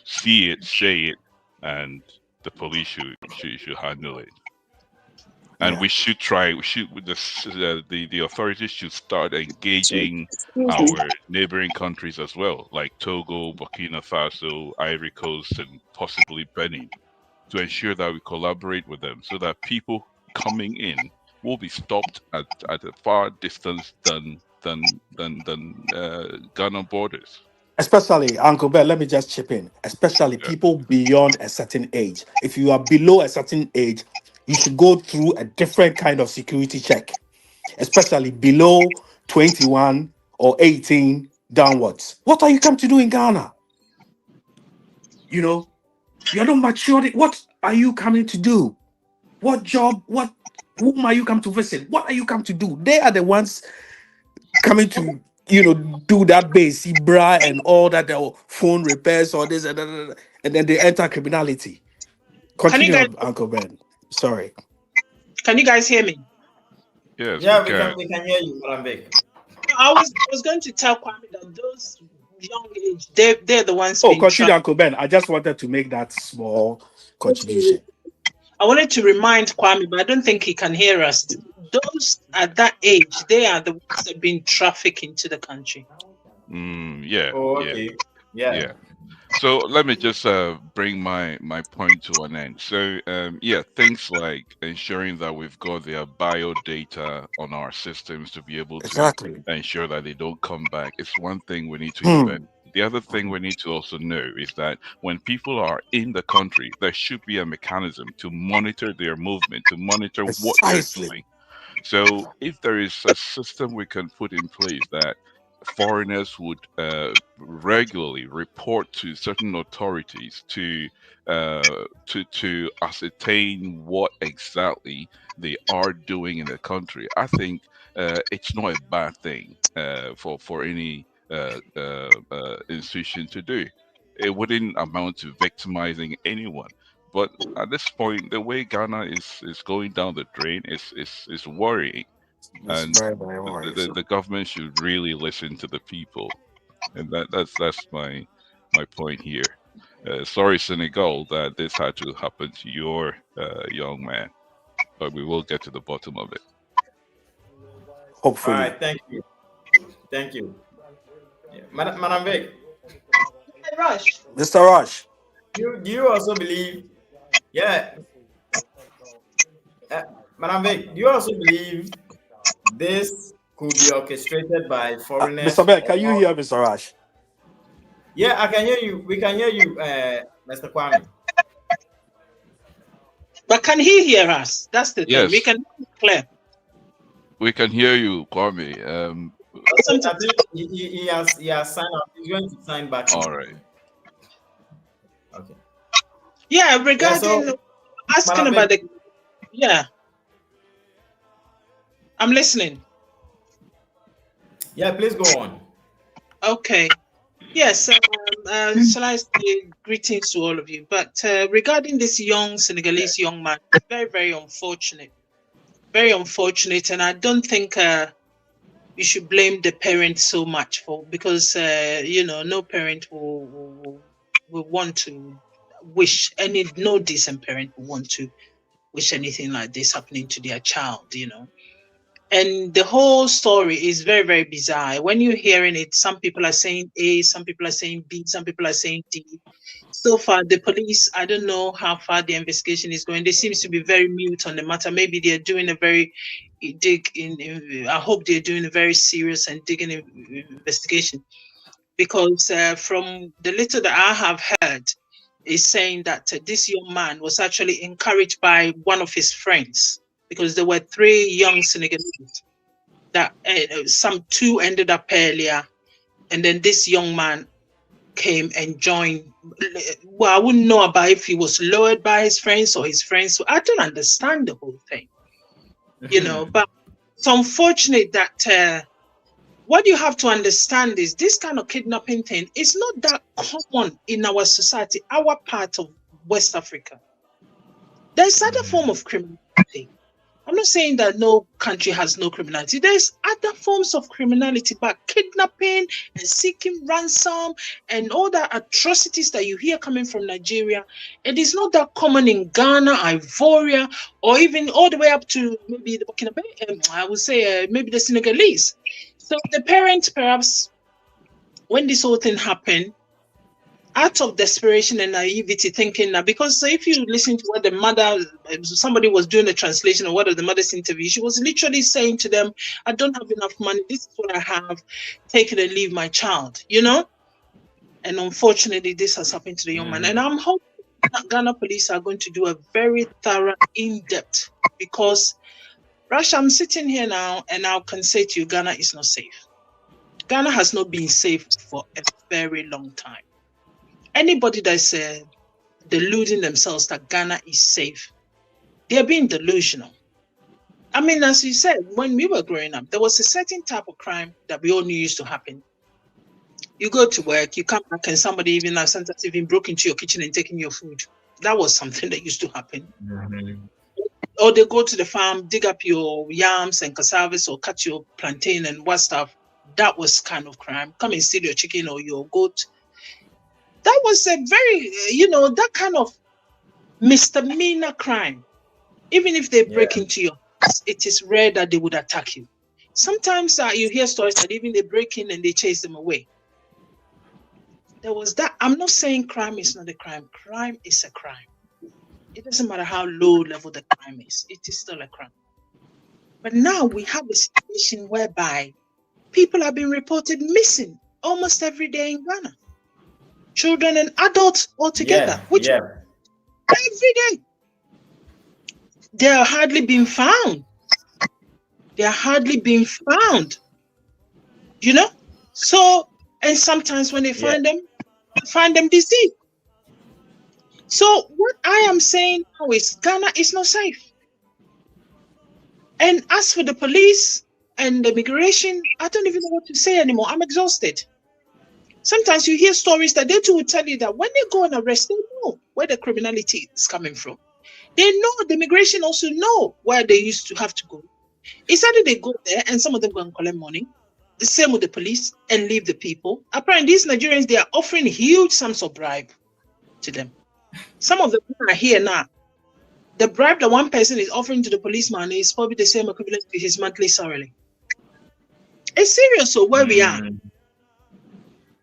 See it, say it, and the police should handle it. And Yeah. we should try. We should with the authorities should start engaging Excuse me. our neighboring countries as well, like Togo, Burkina Faso, Ivory Coast, and possibly Benin, to ensure that we collaborate with them, so that people coming in will be stopped at a far distance than Ghana borders. Especially, Uncle Ben, let me just chip in. Especially Yeah. people beyond a certain age. If you are below a certain age, you should go through a different kind of security check, especially below 21 or 18 downwards. What are you come to do in Ghana? You know, you're not matured. What are you coming to do? What job? Whom are you come to visit? What are you come to do? They are the ones coming to, do that basic bra and all that, their phone repairs or this and then they enter criminality. Can you guys Continue, Uncle Ben. Sorry. can you guys hear me? Yes, we Yeah, can. we can hear you, Madam Vic. I was going to tell Kwame that those young age, they're the ones Oh, being continue, trapped. Uncle Ben. I just wanted to make that small contribution. I wanted to remind Kwame, but I don't think he can hear us. Those at that age, they are the ones that are being trafficked into the country. Yeah, Oh, yeah, okay. Yeah. yeah. So let me just bring my point to an end. So yeah, things like ensuring that we've got their bio data on our systems to be able to Exactly. ensure that they don't come back. It's one thing we need to invest. Hmm. The other thing we need to also know is that when people are in the country, there should be a mechanism to monitor their movement, to monitor what they're Precisely. doing. So if there is a system we can put in place that foreigners would regularly report to certain authorities to ascertain what exactly they are doing in the country, I think it's not a bad thing for any institution to do. It wouldn't amount to victimizing anyone. But at this point, the way Ghana is going down the drain is worrying, It's and very, very the worrisome. government should really listen to the people, and that's my point here. Sorry, Senegal, that this had to happen to your young man, but we will get to the bottom of it. All Hopefully. right. Thank you. Thank you. Yeah. Madam Vic, Hey, Rush. Mr. Rush. do you also believe? Yeah. Uh, Madam Vic, do you also believe this could be orchestrated by Mr. foreigners? Ben, can you Or hear Mr. Rush? yeah, I can hear you. We can hear you, Mr. Kwame. But can he hear us? That's the thing. We Yes, can hear him clear. we can hear you, Kwame. Something. I think he has signed up. He's going to sign back All in. right. Okay. Yeah, Yeah. regarding So, asking about the yeah. I'm listening. yeah, please go on. Okay. Yes. Shall I say greetings to all of you? But regarding this young Senegalese young man, very, very unfortunate. Very unfortunate. And I don't think you should blame the parents so much for, because no parent will want to wish no decent parent will want to wish anything like this happening to their child. And the whole story is very, very bizarre. When you're hearing it, some people are saying A, some people are saying B, some people are saying D. So far, the police, I don't know how far the investigation is going. They seem to be very mute on the matter. Maybe they're doing a very I hope they're doing a very serious and digging investigation, because from the little that I have heard, is saying that this young man was actually encouraged by one of his friends, because there were 3 young Senegalese that some 2 ended up earlier, and then this young man came and joined. Well, I wouldn't know about if he was lured by his friends or his friends. I don't understand the whole thing, but it's unfortunate that what you have to understand is this kind of kidnapping thing is not that common in our society, our part of West Africa. There's other form of criminality. I'm not saying that no country has no criminality. There's other forms of criminality, but kidnapping and seeking ransom and all the atrocities that you hear coming from Nigeria, it is not that common in Ghana, Ivoria, or even all the way up to maybe the Burkina Faso. I would say maybe the Senegalese. So the parents, perhaps, when this whole thing happened, out of desperation and naivety, thinking that, because if you listen to what the mother, somebody was doing a translation of one of the mother's interview, she was literally saying to them, I don't have enough money, this is what I have, take it and leave my child, And unfortunately, this has happened to the young man. And I'm hoping that Ghana police are going to do a very thorough, in-depth, because, Rasha, I'm sitting here now and I can say to you, Ghana is not safe. Ghana has not been safe for a very long time. Anybody that's deluding themselves that Ghana is safe, they're being delusional. I mean, as you said, when we were growing up, there was a certain type of crime that we all knew used to happen. You go to work, you come back, and somebody sometimes even broke into your kitchen and taking your food. That was something that used to happen. Or they go to the farm, dig up your yams and cassavas, or cut your plantain and what stuff. That was kind of crime. Come and steal your chicken or your goat. That was a very, that kind of misdemeanor crime. Even if they break into your house, it is rare that they would attack you. Sometimes you hear stories that even they break in and they chase them away. There was that. I'm not saying crime is not a crime. Crime is a crime. It doesn't matter how low level the crime is. It is still a crime. But now we have a situation whereby people are being reported missing almost every day in Ghana. Children and adults altogether, every day. They are hardly being found. So, and sometimes when they find them deceased. So what I am saying now is Ghana is not safe. And as for the police and the immigration, I don't even know what to say anymore. I'm exhausted. Sometimes you hear stories that they too will tell you that when they go and arrest, they know where the criminality is coming from. They know, the immigration also know where they used to have to go. It's either they go there and some of them go and collect money, the same with the police, and leave the people. Apparently, these Nigerians, they are offering huge sums of bribe to them. Some of them are here now. The bribe that one person is offering to the policeman is probably the same equivalent to his monthly salary. It's serious, so where we are.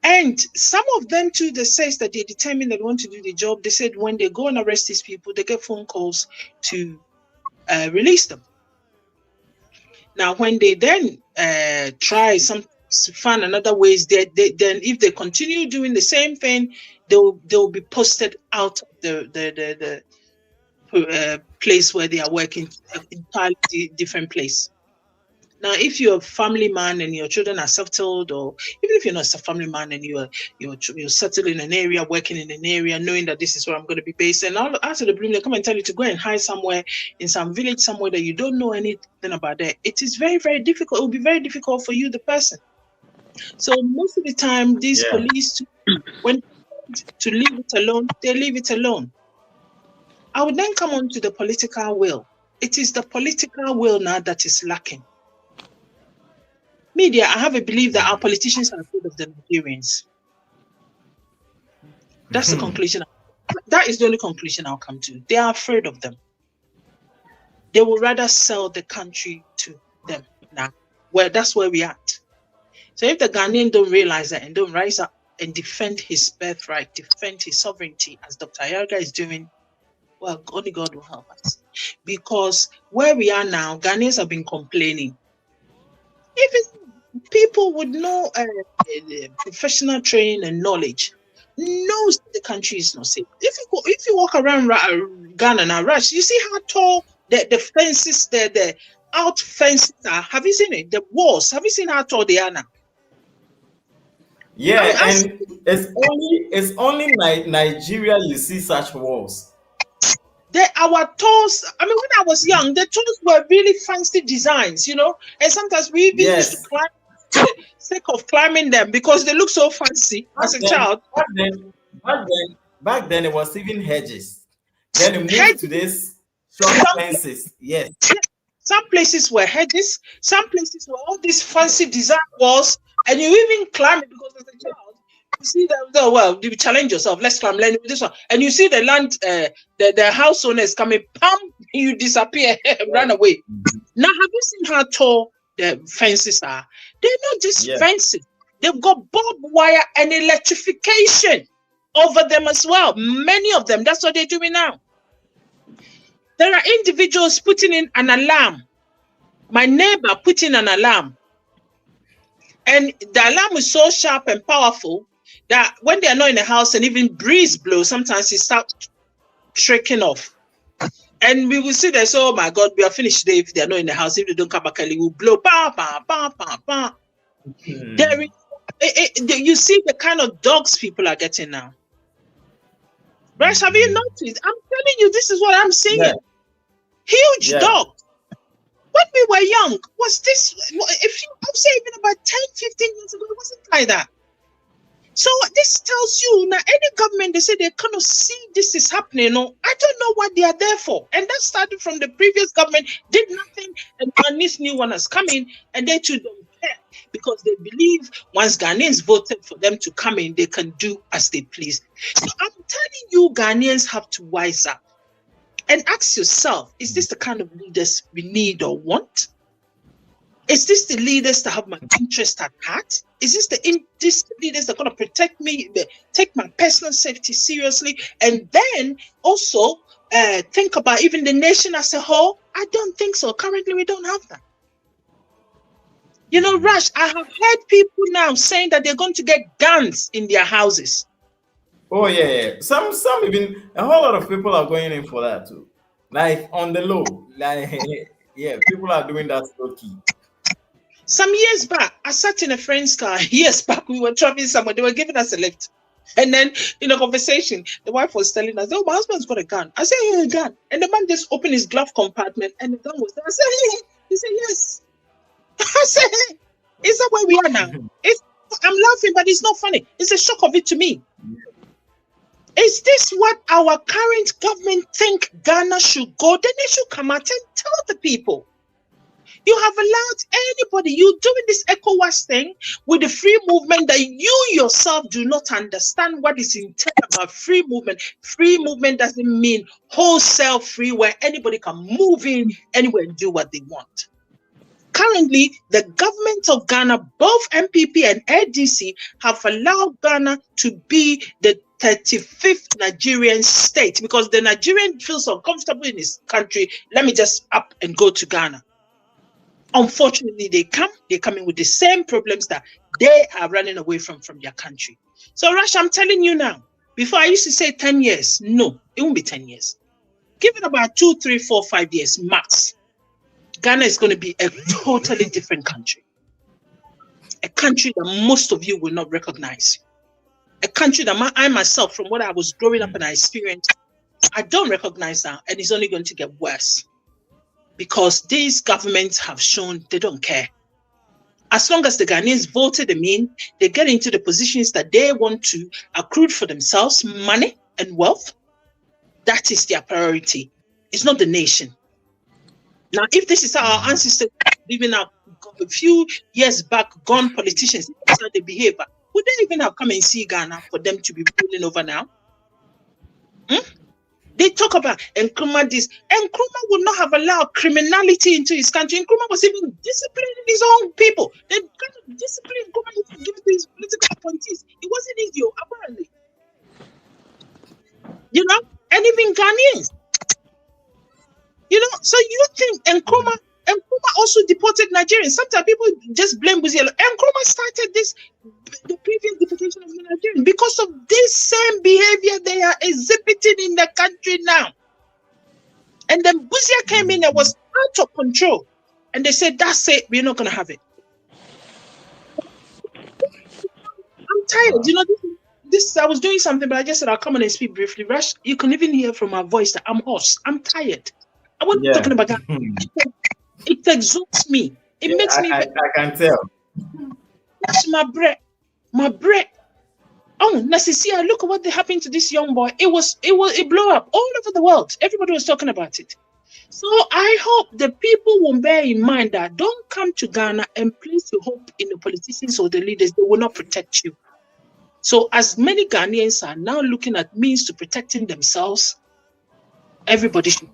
And some of them too, they say that they're determined they want to do the job. They said when they go and arrest these people, they get phone calls to release them. Now, when they then try to find another ways, then if they continue doing the same thing, they'll be posted out of place where they are working, entirely different place. Now, if you're a family man and your children are settled, or even if you're not a family man and you're settled in an area, working in an area, knowing that this is where I'm going to be based, and after the blue, they come and tell you to go and hide somewhere in some village somewhere that you don't know anything about there. It is very, very difficult. It will be very difficult for you, the person. So most of the time, these police, when to leave it alone, they leave it alone. I would then come on to the political will. It is the political will now that is lacking. Media, I have a belief that our politicians are afraid of the Nigerians. That's the conclusion. That is the only conclusion I'll come to. They are afraid of them. They will rather sell the country to them now. Well, that's where we're at. So if the Ghanaian don't realize that and don't rise up and defend his birthright, defend his sovereignty, as Dr. Ayaiga'S is doing, well, only God will help us. Because where we are now, Ghanaians have been complaining. Even people with no professional training and knowledge knows the country is not safe. If you walk around Ghana now, Rush, you see how tall the fences, the out fences are. Have you seen it? The walls. Have you seen how tall they are now? Yeah, and it's only Nigeria you see such walls. Our toes, I mean, when I was young, the toes were really fancy designs, you know, and sometimes we even used to climb for the sake of climbing them because they look so fancy as a child. Back then it was even hedges. Then it moved to this short fences. Yes. Some places were hedges, some places were all these fancy design walls, and you even climb it because as a child, you see them. Well, you challenge yourself. Let's climb this one, and you see the land, the house owners coming, pam, you disappear, run away. Now, have you seen how tall the fences are? They're not just fences; they've got barbed wire and electrification over them as well. Many of them. That's what they're doing now. There are individuals putting in an alarm. My neighbor put in an alarm, and the alarm is so sharp and powerful that when they are not in the house and even breeze blows, sometimes it starts shaking off. And we will see that, so, oh my God, we are finished today if they are not in the house. If they don't come back early, we'll blow. Bah, bah, bah, bah, bah. You see the kind of dogs people are getting now. Bryce, have you noticed? I'm telling you, this is what I'm seeing. Yeah. Huge dogs. When we were young, was this, I'm saying even about 10, 15 years ago, it wasn't like that. So this tells you now, any government, they say they cannot see this is happening. No, I don't know what they are there for. And that started from the previous government, did nothing, and now this new one has come in, and they too don't care because they believe once Ghanaians voted for them to come in, they can do as they please. So I'm telling you, Ghanaians have to wise up and ask yourself, is this the kind of leaders we need or want? Is this the leaders that have my interest at heart? Is this the leaders that are going to protect me, take my personal safety seriously, and then also think about even the nation as a whole? I don't think so. Currently, we don't have that. You know, Rush, I have heard people now saying that they're going to get guns in their houses. Oh yeah. Some even a whole lot of people are going in for that too. Like on the low, like people are doing that low key. Some years back, I sat in a friend's car. Years back, we were traveling somewhere. They were giving us a lift. And then in a conversation, the wife was telling us, oh, my husband's got a gun. I said, yeah, a gun. And the man just opened his glove compartment and the gun was there. I said, hey. He said, yes. I said, hey, is that where we are now? I'm laughing, but it's not funny. It's a shock of it to me. Is this what our current government think Ghana should go? Then they should come out and tell the people. You have allowed anybody, you doing this ECOWAS thing with the free movement that you yourself do not understand what is intended about free movement. Free movement doesn't mean wholesale free where anybody can move in anywhere and do what they want. Currently, the government of Ghana, both MPP and ADC, have allowed Ghana to be the 35th Nigerian state because the Nigerian feels uncomfortable in his country. Let me just up and go to Ghana. Unfortunately, they're coming with the same problems that they are running away from their country. So, Rush, I'm telling you now, before I used to say 10 years. No, it won't be 10 years. Give it about 2, 3, 4, 5 years max. Ghana is going to be a totally different country. A country that most of you will not recognize. A country that I myself, from what I was growing up and I experienced, I don't recognize now, and it's only going to get worse. Because these governments have shown they don't care. As long as the Ghanaians voted them in, they get into the positions that they want to accrue for themselves, money and wealth. That is their priority. It's not the nation. Now, if this is how our ancestors even a few years back, gone politicians, that's how they behave, would they even have come and see Ghana for them to be ruling over now? They talk about Nkrumah this. Nkrumah would not have allowed criminality into his country. Nkrumah was even disciplining his own people. They kind of disciplined Nkrumah to give it to his political appointees. It wasn't easy, apparently. You know, and even Ghanaians. You know, so you think Nkrumah also deported Nigerians. Sometimes people just blame Buzielo. Nkrumah started the previous deportation of the Nigerians because of this same behavior they are exhibiting in the country now. And then Buzia came in and was out of control. And they said, that's it, we're not going to have it. I'm tired. You know, this I was doing something, but I just said I'll come on and speak briefly. Rush, you can even hear from my voice that I'm hoarse. I'm tired. I wasn't talking about that. It exhausts me. It makes me. I can tell. That's my breath. My breath. Oh, Nasisia, look at what happened to this young boy. It blew up all over the world. Everybody was talking about it. So I hope the people will bear in mind that don't come to Ghana and place your hope in the politicians or the leaders. They will not protect you. So as many Ghanaians are now looking at means to protecting themselves, everybody should.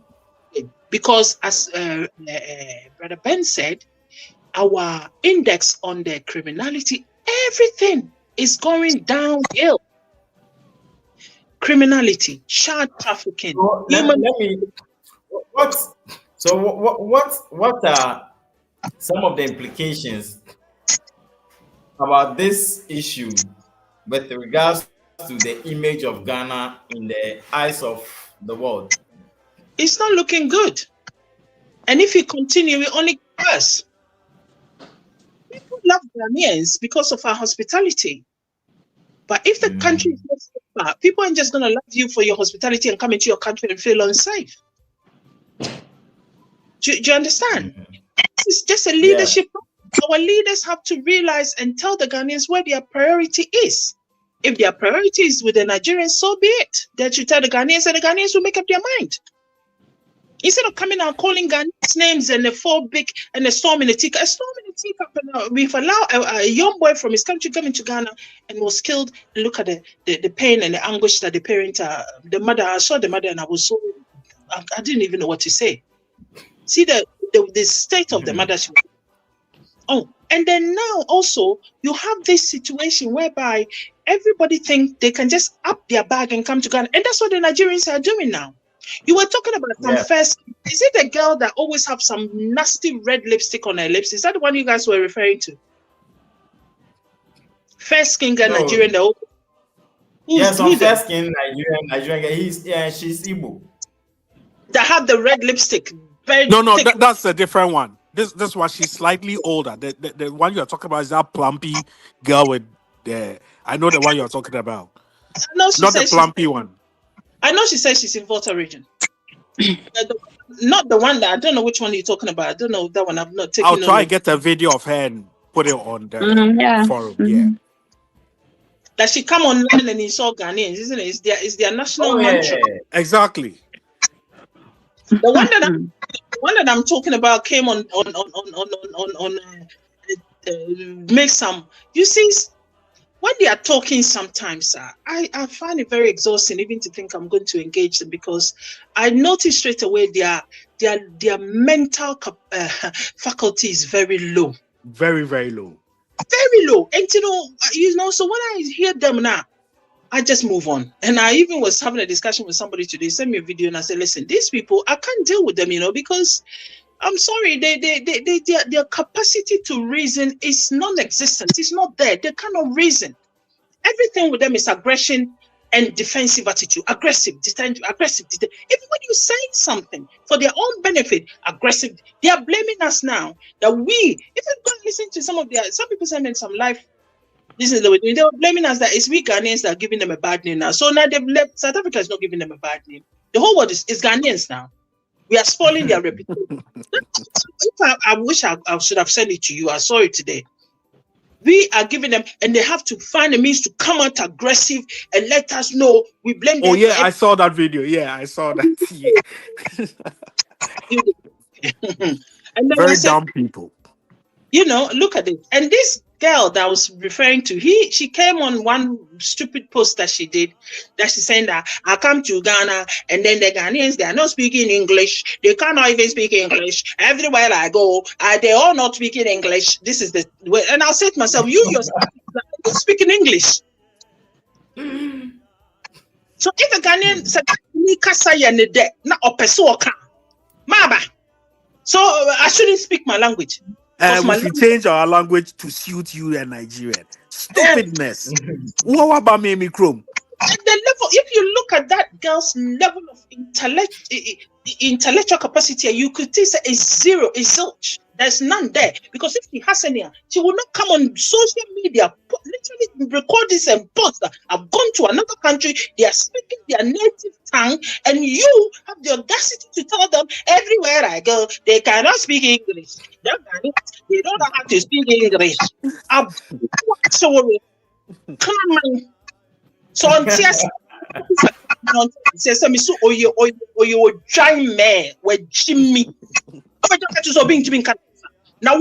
Because as Brother Ben said, our index on the criminality, everything is going downhill. Criminality, child trafficking. What are some of the implications about this issue with regards to the image of Ghana in the eyes of the world? It's not looking good. And if you continue, it only gets worse. People love Ghanaians because of our hospitality. But if the country is not so far, people aren't just going to love you for your hospitality and come into your country and feel unsafe. Do you understand? This is just a leadership. Yeah. Our leaders have to realize and tell the Ghanaians where their priority is. If their priority is with the Nigerians, so be it. They should tell the Ghanaians, and the Ghanaians will make up their mind. Instead of coming out calling Ghanaians names and a four big and a storm in a teacup, and we've allowed a young boy from his country coming to Ghana and was killed. Look at the pain and the anguish that the parent, the mother. I saw the mother and I was so, I didn't even know what to say. See the state of the mother. Oh, and then now also you have this situation whereby everybody thinks they can just up their bag and come to Ghana, and that's what the Nigerians are doing now. You were talking about some first. Is it the girl that always have some nasty red lipstick on her lips? Is that the one you guys were referring to? Fair skin girl, Nigerian. Some fair skin Nigerian. She's Igbo. That have the red lipstick. No, that's a different one. This one, she's slightly older. The one you're talking about is that plumpy girl with the. I know the one you're talking about. No, not the plumpy one. I know she says she's in Volta region. Not the one that I don't know which one you're talking about. I don't know that one. I've not taken. I'll try and get a video of her and put it on the forum. Yeah. That she come online and insult Ghanaians, isn't it? It's their national mantra. Exactly. The one that I'm talking about came on make some. You see, when they are talking sometimes, I find it very exhausting even to think I'm going to engage them, because I notice straight away their mental faculty is very low. Very, very low. Very low. And you know, so when I hear them now, I just move on. And I even was having a discussion with somebody today, sent me a video and I said, listen, these people, I can't deal with them, you know, because I'm sorry, their capacity to reason is non-existent. It's not there. They cannot reason. Everything with them is aggression, and defensive attitude, aggressive, aggressive. Even when you're saying something for their own benefit, aggressive. They are blaming us now that we, if you go and listen to some people send in some live. This is the way they were blaming us that it's we Ghanaians that are giving them a bad name now. So now they've left. South Africa is not giving them a bad name. The whole world is Ghanaians now. We are spoiling their reputation. I wish I should have sent it to you. I saw it today. We are giving them, and they have to find a means to come out aggressive and let us know we blame them. Oh yeah, I saw that video. Yeah, I saw that. And then very dumb people. You know, look at it. And this girl that I was referring to, she came on one stupid post that she did, that she's saying that I come to Ghana and then the Ghanaians, they are not speaking English. They cannot even speak English. Everywhere I go, they all not speaking English. This is the way. And I'll say to myself, you yourself are speaking English. So if a Ghanaian said, so I shouldn't speak my language. We should change our language to suit you and Nigerian. Stupidness. What about me, Chrome? At the level, if you look at that girl's level of intellectual capacity, you could say it's zero, it's zilch. There's none there. Because if she has any, she will not come on social media, literally record this and post that I've gone to another country, they are speaking their native tongue, and you have the audacity to tell them everywhere I go, they cannot speak English. They don't know how to speak English. So on Jimmy. Now, I'm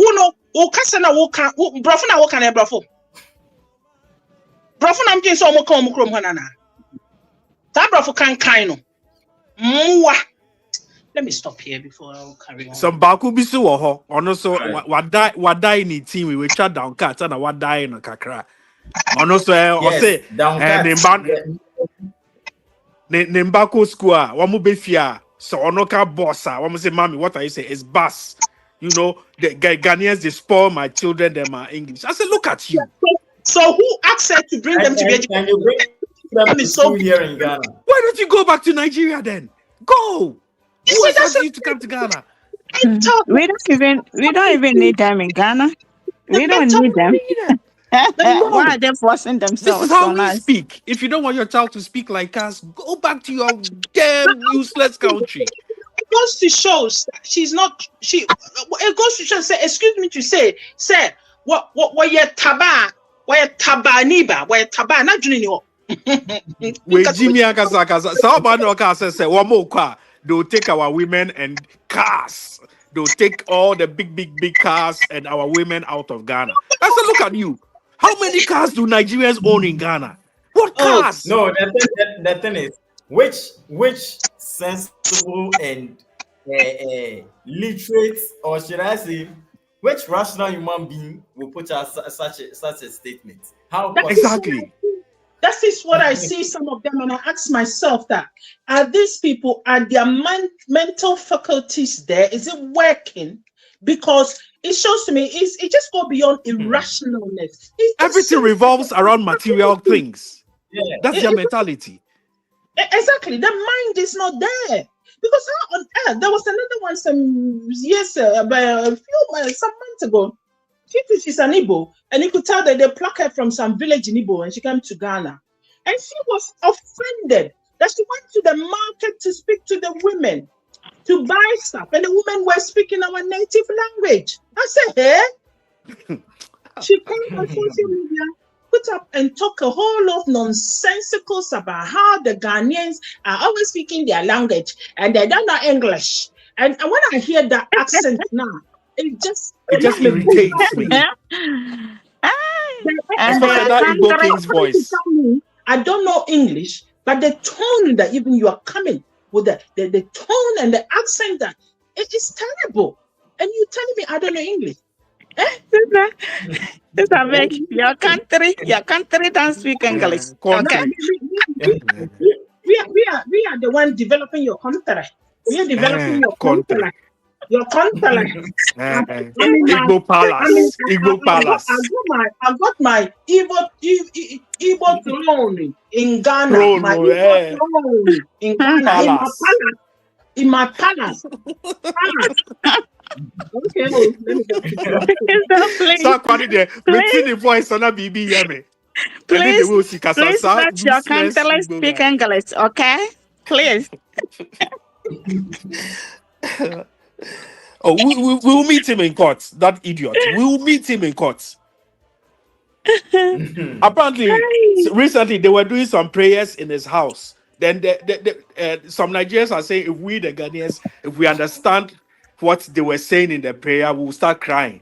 doing so much let me stop here before I carry on. Some Baku bisu woho. Also, what die in the team we chat down cats and what die in a kakra. Also, say down Nembako square. Wamu befia. So onoka bossa. Wamu say, mommy, what are you say? It's bus. You know, the Ghanaians, they spoil my children, them are English. I said, look at you. So who asked her to bring them to be educated? You bring them to school here in Ghana. Why don't you go back to Nigeria then? Go. Who asked you to come to Ghana? We don't even need them in Ghana. We don't need them. Why are they forcing themselves? This is how we speak. If you don't want your child to speak like us, go back to your damn useless country. It goes to show she's not. It goes to show. Say, excuse me to say, what you taba, what you tabaniba, what you taba, not doing it. We Jimmy Akasaka. Somebody say one more car. They'll take our women and cars. They'll take all the big cars and our women out of Ghana. I said, look at you. How many cars do Nigerians own in Ghana? What cars? No, the thing is, which sensible and literate, or should I say, which rational human being will put out such a statement? How exactly? That is what I see some of them, and I ask myself that: are these people, are their mental faculties there? Is it working? Because it shows to me it just go beyond irrationalness. Everything revolves around material things. Yeah. That's their mentality. Exactly. The mind is not there. Because how on earth? There was another one some months ago. She's an Igbo, and you could tell that they plucked her from some village in Igbo, and she came to Ghana. And she was offended that she went to the market to speak to the women, to buy stuff, and the women were speaking our native language. I said, hey? She came on social media, put up and talk a whole lot of nonsensicals about how the Ghanaians are always speaking their language, and they don't know English. And when I hear that accent now, it just irritates me. And that Igbo King's voice. I don't know English, but the tone that even you are coming with the tone and the accent, that it is terrible. And you telling me I don't know English? Your country don't speak English. Okay. We are the one developing your country. We are developing your country. Your contact. Igbo Palace. Igbo Palace. I got my Igbo throne in Ghana. Throne, My Igbo throne in Ghana. Palace. In my palace. Okay, let me get Please, So kwani de meeting the voice on a BB yeme. please, Please let your counselor speak English, okay? Please. Oh, we will meet him in court. That idiot. We will meet him in court. Apparently, recently they were doing some prayers in his house. Then some Nigerians are saying, if we the Ghanaians, if we understand what they were saying in the prayer, we will start crying.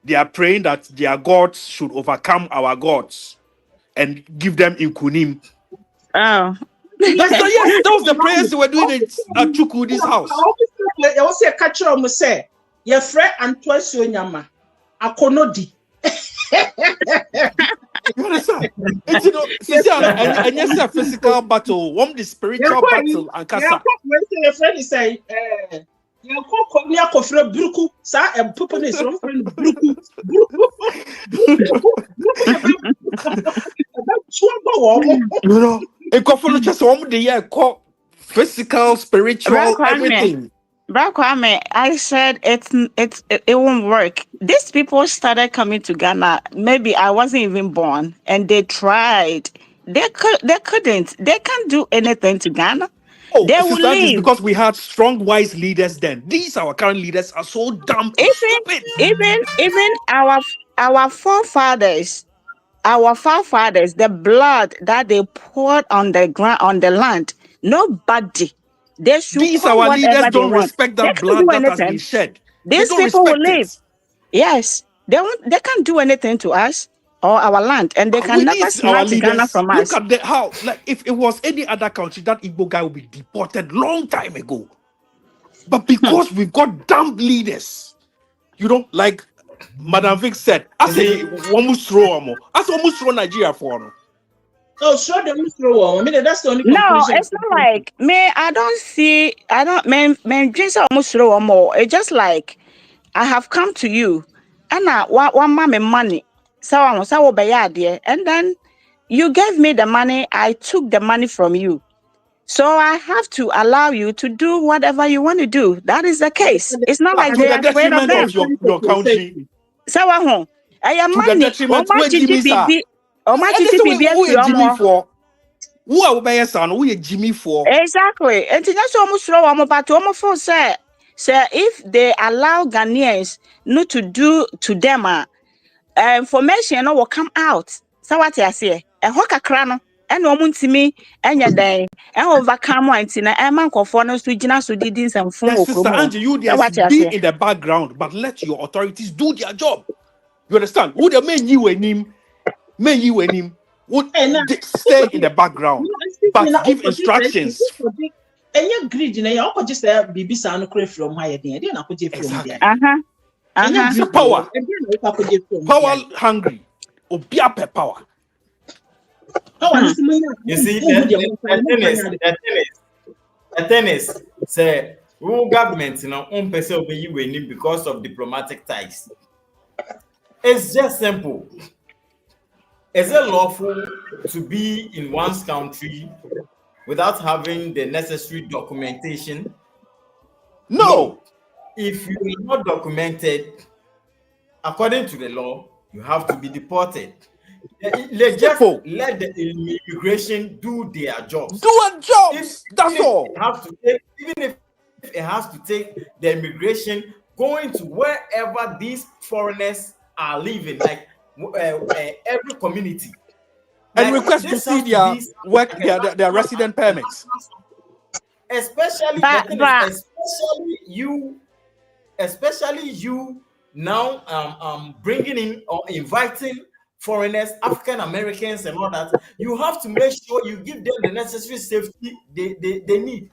They are praying that their gods should overcome our gods and give them inkunim. Oh. Yes, that was the prayers they were doing at Chukwudi's house. I also say catch on say your friend Antoine Nyama Akonodi. You understand? It's and yes, a physical battle, one the spiritual battle and kasa. Your friend is saying you call me a cofre bruku, sa and people is from bruku. You know, a coffee just one the year called physical, spiritual, everything. Kwame, I said it won't work. These people started coming to Ghana. Maybe I wasn't even born, and they tried. They couldn't. They can't do anything to Ghana. Oh, They will that is leave. because we had strong, wise leaders then. These our current leaders are so dumb and stupid. Even our forefathers, the blood that they poured on the ground, on the land, nobody. They should These call our leaders whatever they don't want. respect They that can't blood do that has been anything. shed. These They don't people will respect leave. it. Yes, they can't do anything to us or our land, and they can We never need our snatch Ghana leaders. from Look us. at how, like, if it was any other country, that Igbo guy would be deported long time ago. But because we've got dumb leaders, you know, like Madam Vic said, I say almost throw Nigeria for no. Oh, sure, they must throw. I mean, that's the only No, conclusion. it's not like me. I don't men drinks almost throw or more. It's just like I have come to you, and I one mommy money. So I was and then you gave me the money. I took the money from you. So I have to allow you to do whatever you want to do. That is the case. It's not like To they the are afraid of detriment them. of your country. So I am To the money. detriment where Jimmy sir. Oma And this GTP who is Jimmy for? Who are we son? Who is Jimmy for? Exactly. And that's almost throw but almost for say if they allow Ghanaians not to do to them information will come out. So what I say? A hoka crano and womuntimi and your day and overcome one tina and man conformance to Gina so did some phone. Yes, Sister Angie, you just be in the background, but let your authorities do their job. You understand? Who the men you and him would stay in the background, but give instructions. And you greed, you know, you just be sound from higher than I could get from there. Power hungry, or be up power. You see, the thing is, say, rural government, you know, own person will be winning because of diplomatic ties. It's just simple. Is it lawful to be in one's country without having the necessary documentation? No. If you are not documented, according to the law, you have to be deported. Let the immigration do their jobs. That's all. Even if it has to take the immigration going to wherever these foreigners are living, like every community, and like, request to see their work, their resident permits. Especially you now bringing in or inviting foreigners, African Americans and all that. You have to make sure you give them the necessary safety they need.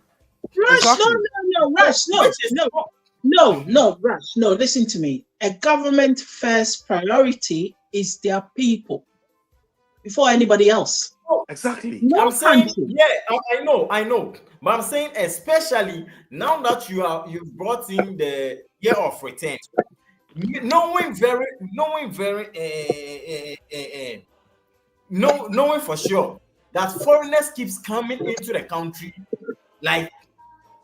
Rush, no, Rush, no, listen to me. A government first priority is their people before anybody else. Exactly. No I'm saying, country. yeah, I know, but I'm saying, especially now that you've brought in the year of return, knowing very, knowing for sure that foreigners keeps coming into the country, like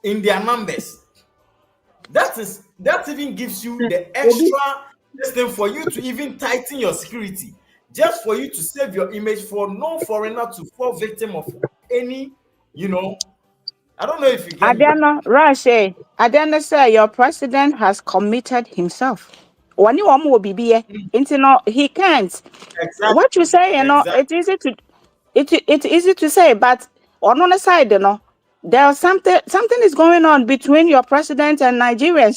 in their numbers. That even gives you the Obi, extra this thing for you to even tighten your security, just for you to save your image, for no foreigner to fall victim of any, you know. I don't know if you get me. Adriana, Rashe, Adriana say your president has committed himself. When you want more BB, he can't. Exactly. What you say, Exactly. it's easy to say, but on the side, there's something is going on between your president and Nigerians,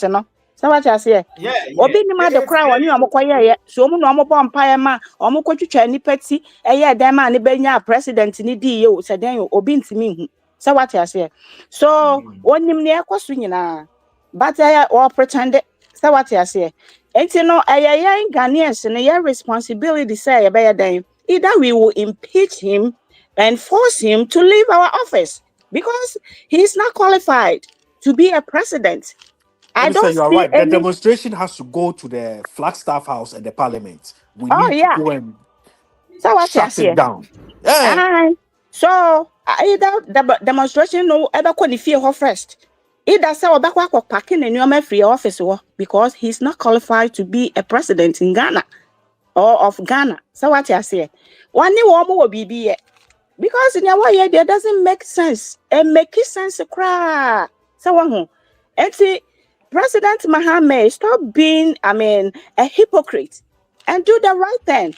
So what I say? Yeah, yeah. Obi ni ma de It's kra woni omo koye ye so mu no omo bom pae ma omo kwatwitwa ni pati eye dem ma ne benya president ni di ye o se den obi ntimi hu so what I say so onim ne ekoso nyina but or pretend so what I say enti no yen Ghanaians ne your responsibility say ye be den either we will impeach him and force him to leave our office because he is not qualified to be a president. I Let me say don't you are see right. The any. demonstration has to go to the Flagstaff House and the Parliament. We Oh need to yeah. go and So what you shut it say? down. Yeah. Aye. So either the demonstration no ever qualify her first. Either say obakwa packing in your free office because he's not qualified to be a president in Ghana or of Ghana. So what you say? One new woman will be because in your way there doesn't make sense. It make sense cry. So one who President Mahame, stop being, a hypocrite and do the right thing.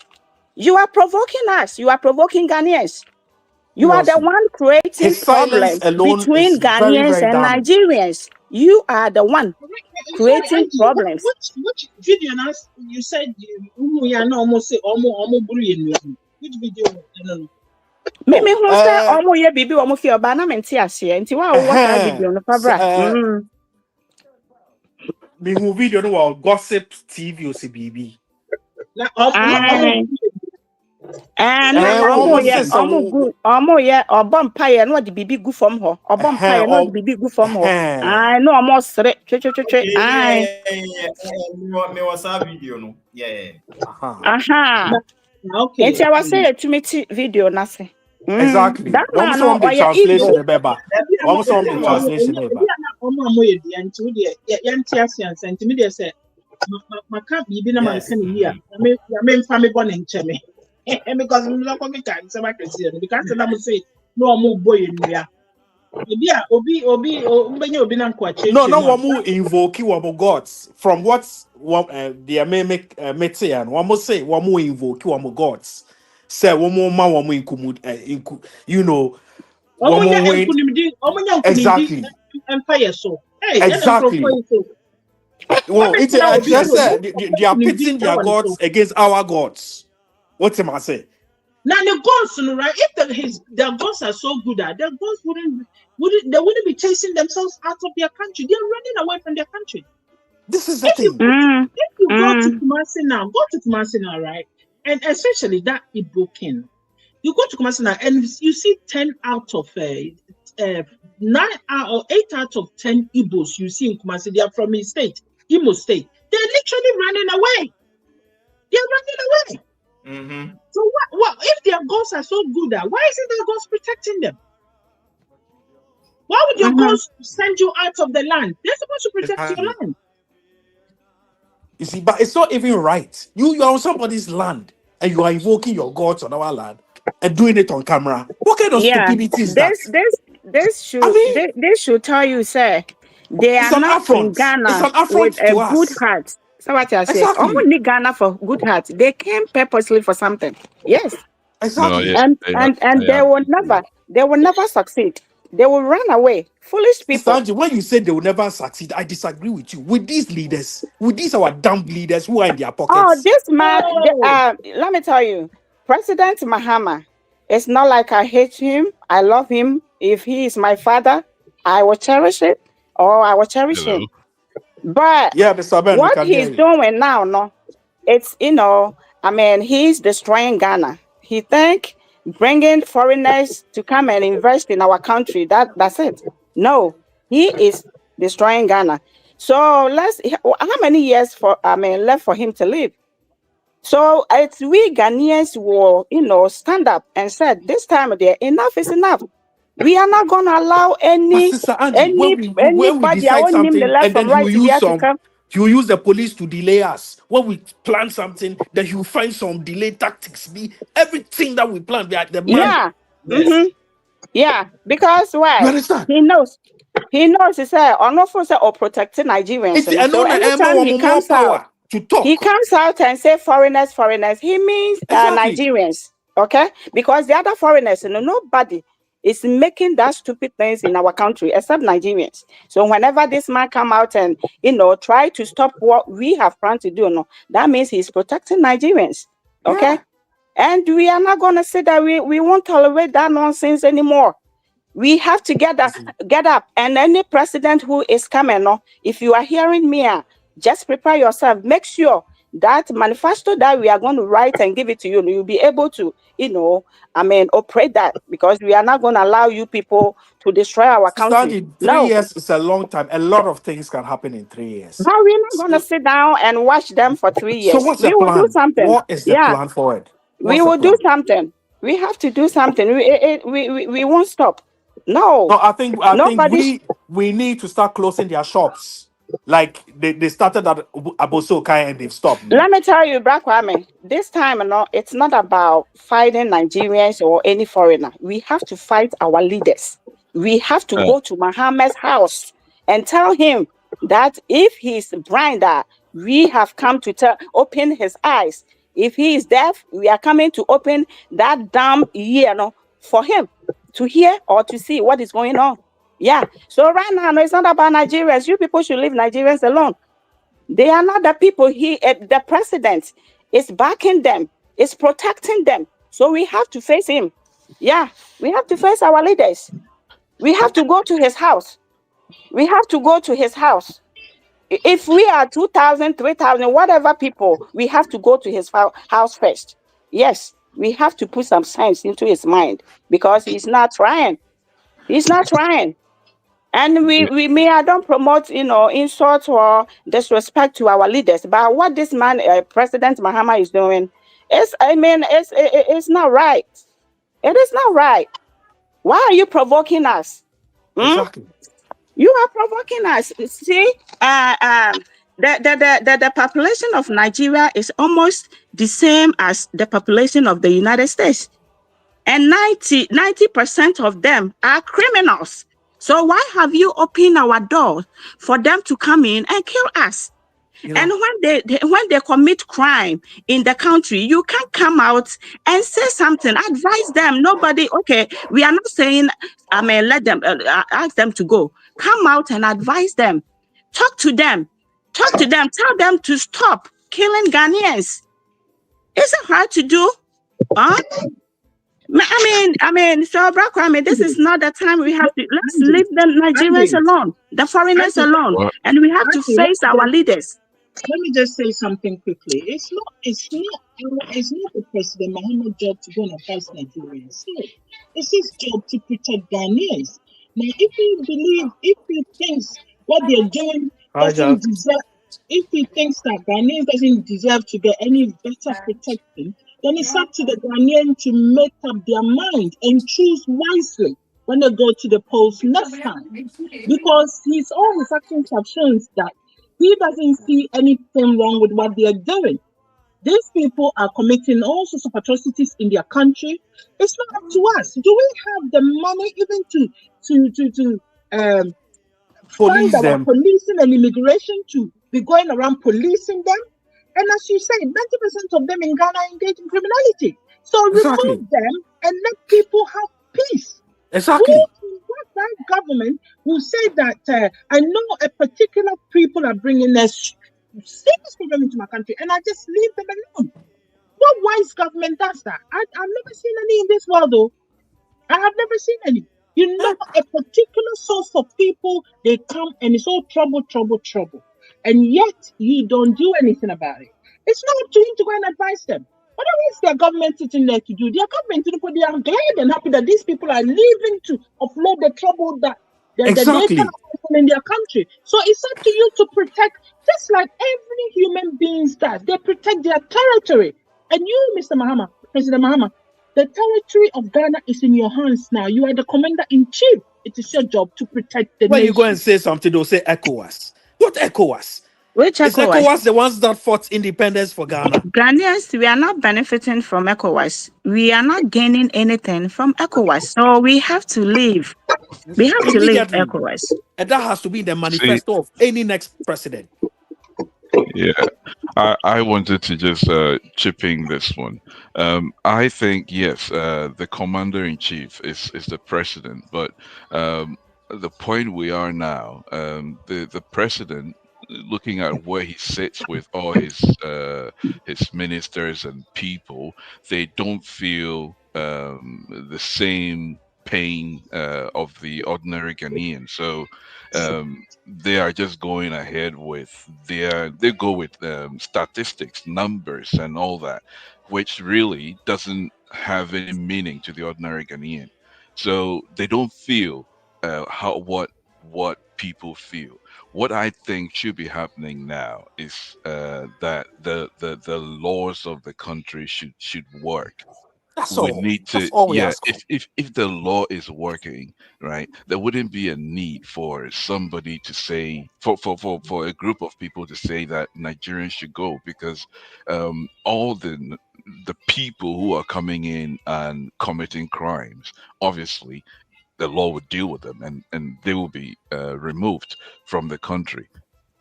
You are provoking us. You are provoking Ghanaians. You are the Seriously. one creating His silence problems alone is between very, Ghanaians very and damning. Nigerians. You are the one sorry, creating Angie, problems. which video now you said you are not almost say almost bullying. Which video? No. Mimi Oh, who say omo ye bibi omo fi oba na mente ase nti wa wo sa video no fabra. me who video no wa gossip TV or CBB. Like Ai na One say omo some gu omo ye obom paye no de bibi gu fam ho. Obom paye no de or bibi gu fam ho. Ai no omo sere twe. okay, Ai. me was a video no. Yeah. Aha. okay. Enti I was say to me video na se. exactly. That One man say no one the oya translation evil. the beba. One say one the translation the beba. Maka bibi na Yes. manka ni ya me mfa me bɔ ne nkyɛn me because me lɔkɔ me ka nsɛm akɛse no because na mo say no ɔmo bɔ yɛ nnua ebi a obi mbɛnya obi na nkɔ No, akyerɛkyerɛ no, mu a one invoke one gods from what's one the mimic metian. One more say one more invoke one gods. Say one more man one more you know ɔmo one nya more way nkunimdi exactly. ɛmfa yɛ so ɛna nkurɔfoɔ Exactly. yi so Well, it's wɔbɛgyina obi just so they are nkunimdi pitting their ɛwɔ ne gods so against our gods. What am I say? now the guns no right if their guns are so good at their guns wouldn't be chasing themselves out of their country. They're running away from their country. This is the If you thing. go to Kumasi now, right? And especially that Igbo king. You go to Kumasi now and you see 10 out of 9 out or 8 out of 10 Igbos you see in Kumasi, they are from his state, Imo State. They're literally running away. They're running away. So what if their guns are so good at why isn't their guns protecting them? Why would your guns send you out of the land? They're supposed to protect your Exactly. land. You see, but it's not even right. You are on somebody's land and you are invoking your gods on our land and doing it on camera. What kind of Yeah. stupidity is that? I mean, This should tell you, sir, they it's are an not in affront. It's Ghana an affront with a to good us. heart. So what I say, Exactly. only Ghana for good heart. They came purposely for something. Yes. No, Exactly. yeah, And I have, and and I have. they will never succeed. They will run away. Foolish Sister people. Angie, when you say they will never succeed, I disagree with you. With these leaders, with these our dumb leaders who are in their Oh, pockets. this man, Oh, let me tell you, President Mahama, it's not like I hate him. I love him. If he is my father, I will cherish it or I will cherish Hello. him. But Yeah, Mr. Ben, we what can hear he's you. doing now, no, it's, he's destroying Ghana. He think bringing foreigners to come and invest in our country. That's it. No, he is destroying Ghana. So how many years left for him to live? So it's we Ghanaians will, stand up and said, this time there, enough is enough. We are not going to allow But Sister Angie, when we anybody, I decide won't name the something left and from then right to be able to come. you use the police to delay us. When we plan something, then you find some delay tactics. Everything that we plan, the man. Yeah. Yes. Yeah. Because You why? understand? He knows. He knows. He said, or not for say or protecting Nigerians. It's And so anytime he more comes out, power to talk. and say foreigners. He means Exactly. Nigerians. Okay, because the other foreigners, nobody is making that stupid things in our country except Nigerians. So whenever this man come out and try to stop what we have planned to do, that means he's protecting Nigerians. Okay, Yeah. and we are not gonna say that we won't tolerate that nonsense anymore. We have to get up, and any president who is coming, if you are hearing me, just prepare yourself. Make sure that manifesto that we are going to write and give it to you, you'll be able to, operate that, because we are not going to allow you people to destroy our country. Study 3 No, years is a long time. A lot of things can happen in 3 years. but we're not going to sit down and watch them for 3 So years. what's the We will do plan? something. What is the Yeah, plan forward? we What's the will do plan? something. We have to do something. We won't stop. No, No, I think nobody. we need to start closing their shops. Like they started at Abosokai and they've stopped. Let me tell you, Black Kwame, this time, it's not about fighting Nigerians or any foreigner. We have to fight our leaders. We have to go to Muhammad's house and tell him that if he's blind, we have come to open his eyes. If he is deaf, we are coming to open that damn ear, for him to hear or to see what is going on. Yeah. So right now, it's not about Nigerians. You people should leave Nigerians alone. They are not the people. The president is backing them, is protecting them. So we have to face him. Yeah, we have to face our leaders. We have to go to his house. We have to go to his house. If we are 2,000, 3,000, whatever people, we have to go to his house first. Yes, we have to put some sense into his mind, because he's not trying. He's not trying. And I don't promote, insult or disrespect to our leaders. But what this man, President Mahama, is doing it's not right. It is not right. Why are you provoking us? Exactly. You are provoking us. See, the population of Nigeria is almost the same as the population of the United States. And 90% of them are criminals. So why have you opened our door for them to come in and kill us? And when they commit crime in the country, you can't come out and say something, advise them. Nobody, okay, we are not saying, let them, ask them to go. Come out and advise them. Talk to them. Tell them to stop killing Ghanaians. Is it hard to do? Huh? So Brakwame, this is not the time we have to. Let's leave the Nigerians alone, the foreigners alone, and we have to face our leaders. Let me just say something quickly. It's not the President Muhammad's job to go and advise Nigerians. No, it's his job to protect Ghanaians. Now, if he thinks what they're doing doesn't deserve, if he thinks that Ghanaians doesn't deserve to get any better protection, then it's up to the Ghanaian to make up their mind and choose wisely when they go to the polls next time. Because all his actions have shown that he doesn't see anything wrong with what they are doing. These people are committing all sorts of atrocities in their country. It's not up to us. Do we have the money even to fund our policing and immigration to be going around policing them? And as you say, 90% of them in Ghana engage in criminality. So remove them and let people have peace. Exactly. What that government will say that I know a particular people are bringing a serious problem into my country, and I just leave them alone. What wise government does that? I've never seen any in this world, though. I have never seen any. You know, a particular source of people, they come and it's all trouble, and yet you don't do anything about it. It's not up to him to go and advise them. What is their government sitting there to do? Their government, they are glad and happy that these people are leaving to offload the trouble that the data Exactly. in their country. So it's up to you to protect, just like every human being does. They protect their territory. And you, Mr. Mahama, President Mahama, the territory of Ghana is in your hands now. You are the commander in chief. It is your job to protect the When you go and nation. say something, they'll say ECOWAS. What ECOWAS? Which Is ECOWAS? ECOWAS the ones that fought independence for Ghana? Ghanaians, we are not benefiting from ECOWAS. We are not gaining anything from ECOWAS. So we have to leave. We have to leave Immediately. ECOWAS. And that has to be the See, manifesto of any next president. yeah, I wanted to just chip in this one. I think yes, the commander in chief is the president, but the point we are now, the president, looking at where he sits with all his ministers and people, they don't feel the same pain of the ordinary Ghanaian. So they are just going ahead with they go with statistics, numbers, and all that, which really doesn't have any meaning to the ordinary Ghanaian. So they don't feel how what people feel. What I think should be happening now is that the laws of the country should work. That's We all. need That's to, all we yeah, ask for. if the law is working, right, there wouldn't be a need for somebody to say, for a group of people to say that Nigerians should go, because all the people who are coming in and committing crimes, obviously the law would deal with them, and they will be removed from the country,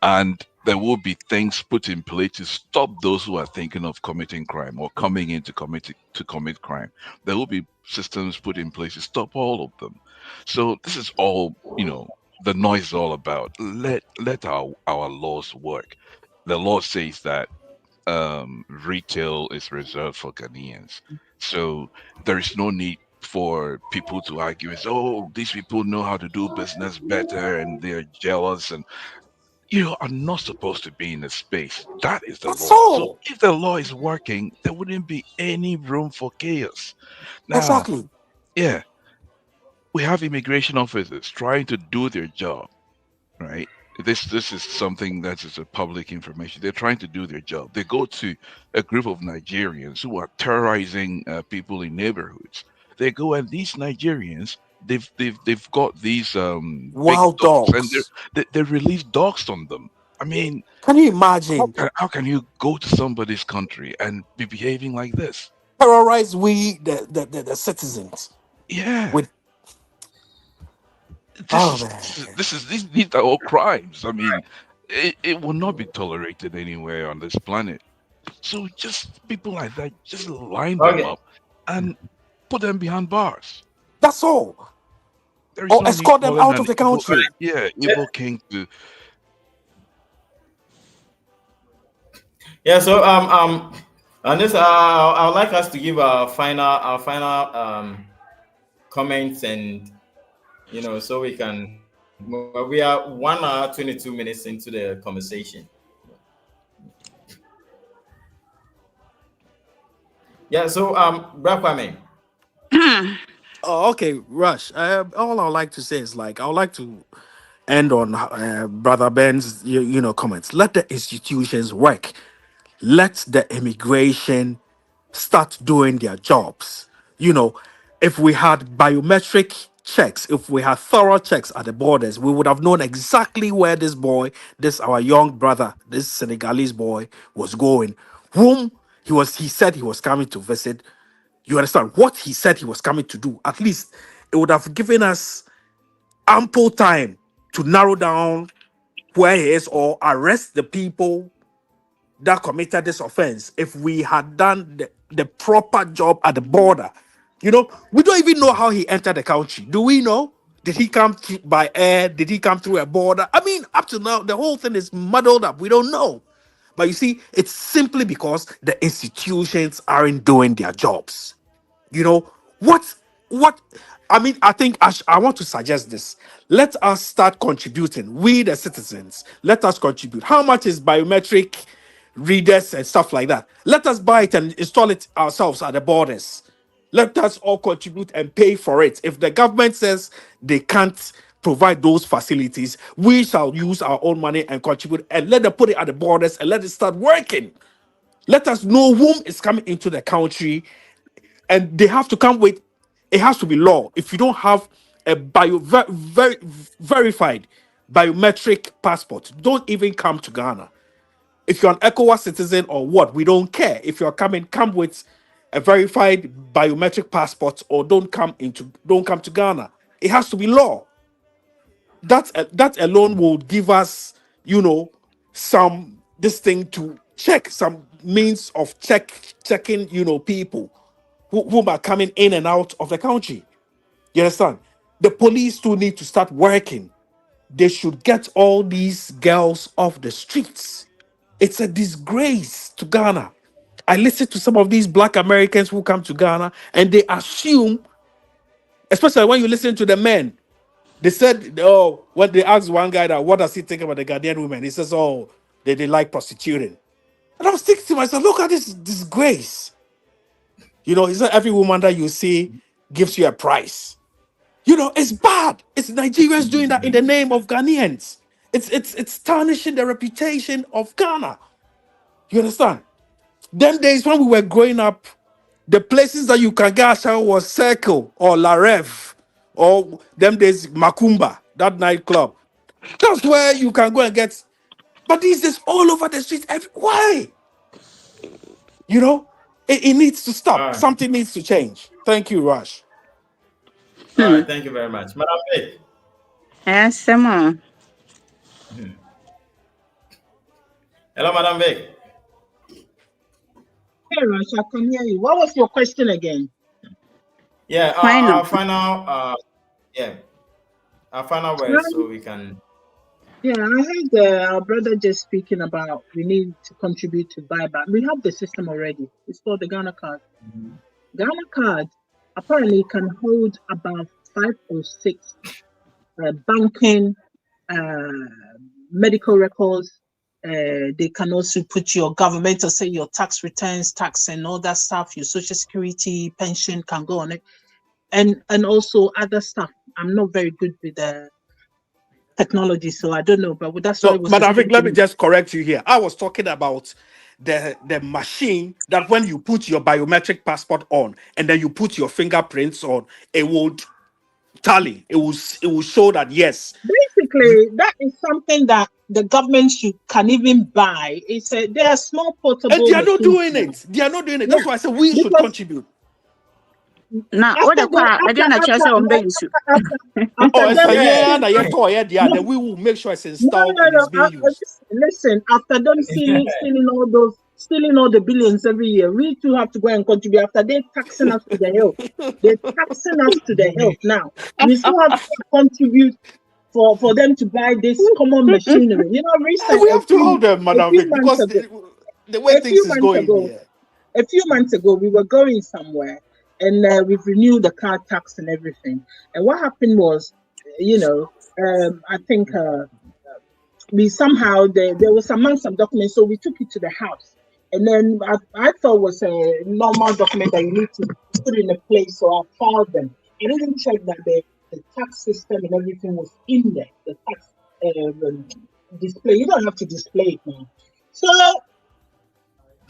and there will be things put in place to stop those who are thinking of committing crime or coming in to commit crime. There will be systems put in place to stop all of them. So this is all, the noise is all about. Let our laws work. The law says that retail is reserved for Ghanaians. So there is no need for people to argue, it's, oh, these people know how to do business better and they're jealous, and you are not supposed to be in a space. That is the That's law. So all. if the law is working, there wouldn't be any room for chaos. Now, Exactly. yeah, we have immigration officers trying to do their job, right? This is something that is a public information. They're trying to do their job. They go to a group of Nigerians who are terrorizing people in neighborhoods. They go, and these Nigerians, they've got these big Wild dogs, and dogs. they release dogs on them. I mean, Can you how imagine? can you go to somebody's country and be behaving like this? Terrorize we the citizens Yeah, with this oh is man. these are all crimes. I mean, it will not be tolerated anywhere on this planet. So just people like that, just line them Okay. up and put them behind bars. That's all. There is Or no need escort them for out an of the evil, country. yeah, Yeah. evil king to. Yeah. So on this, I would like us to give our final comments, and so we can. Well, we are 1 hour 22 minutes into the conversation. Yeah. So Brakwame. Oh, okay, Rush. All I would like to say is like I would like to end on Brother Ben's comments. Let the institutions work. Let the immigration start doing their jobs. You know, if we had biometric checks, if we had thorough checks at the borders, we would have known exactly where this boy, this our young brother, this Senegalese boy was going, whom he said he was coming to visit. You understand what he said he was coming to do? At least it would have given us ample time to narrow down where he is or arrest the people that committed this offense if we had done the proper job at the border. We don't even know how he entered the country. Do we know? Did he come through by air? Did he come through a border? I mean, up to now, the whole thing is muddled up. We don't know. But you see, it's simply because the institutions aren't doing their jobs. You know what I mean. I think I want to suggest this. Let us start contributing. We the citizens, let us contribute. How much is biometric readers and stuff like that. Let us buy it and install it ourselves at the borders. Let us all contribute and pay for it. If the government says they can't provide those facilities, we shall use our own money and contribute and let them put it at the borders and let it start working. Let us know whom is coming into the country, and they have to come with, it has to be law. If you don't have a verified biometric passport, don't even come to Ghana. If you're an ECOWAS citizen or what, we don't care. If you're coming, come with a verified biometric passport, or don't come to Ghana. It has to be law. That alone will give us, some this thing to check, some means of checking, people who are coming in and out of the country. You understand? The police too need to start working. They should get all these girls off the streets. It's a disgrace to Ghana. I listen to some of these black Americans who come to Ghana and they assume, especially when you listen to the men, they said, oh, when they asked one guy that what does he think about the Ghanaian women, he says, oh, they like prostituting. And I was thinking to myself, look at this disgrace. It's not every woman that you see gives you a price. It's bad. It's Nigerians doing that in the name of Ghanaians. It's tarnishing the reputation of Ghana. You understand? Them days when we were growing up, the places that you can get a shower was Circle or La Rev, or them days Makumba, that nightclub. That's where you can go and get. But these days, all over the streets, why? It needs to All stop. right. Something needs to change. Thank you, Rush. All right. Thank you very much, Madam Vic. Yes, Simon. Hello, Madam Vic. Hey, Rush, I can hear you. What was your question again? Yeah, Final. our final words, so we can. Yeah, I heard our brother just speaking about we need to contribute to buyback. We have the system already. It's called the Ghana card. Ghana card apparently can hold about 5 or 6 banking, medical records. They can also put your government, or say your tax returns, tax and all that stuff, your social security, pension can go on it, and also other stuff. I'm not very good with the technology, so I don't know, but that's why So, it was Madam Vic, let me explained. just correct you here. I was talking about the machine that when you put your biometric passport on and then you put your fingerprints on, it would tally. It will show that yes. Basically, that is something that the government can even buy. They are small And portable they are not machines doing now. it. They are not doing it. That's Yeah, why I said we should because contribute. Now, what after the car? I don't know. Chelsea on the issue. Oh, after it's them a Yeah. yeah, sealing and I up, thought yeah, no, then we will make sure it's no, installed no, and no. it's being used. Listen, after them stealing all the billions every year, we too have to go and contribute. After they taxing us to the hill, they're taxing us to the hill. Now we still have to contribute for them to buy this common machinery. And we have to hold them, A Madam few Vic, months because ago, the way a things few is months going ago, here. we were going somewhere, and we've renewed the car tax and everything. And what happened was, I think we somehow there was some documents, so we took it to the house. And then I thought it was a normal document that you need to put in a place, so I filed them. I didn't check that the tax system and everything was in there. The tax display. You don't have to display it now. So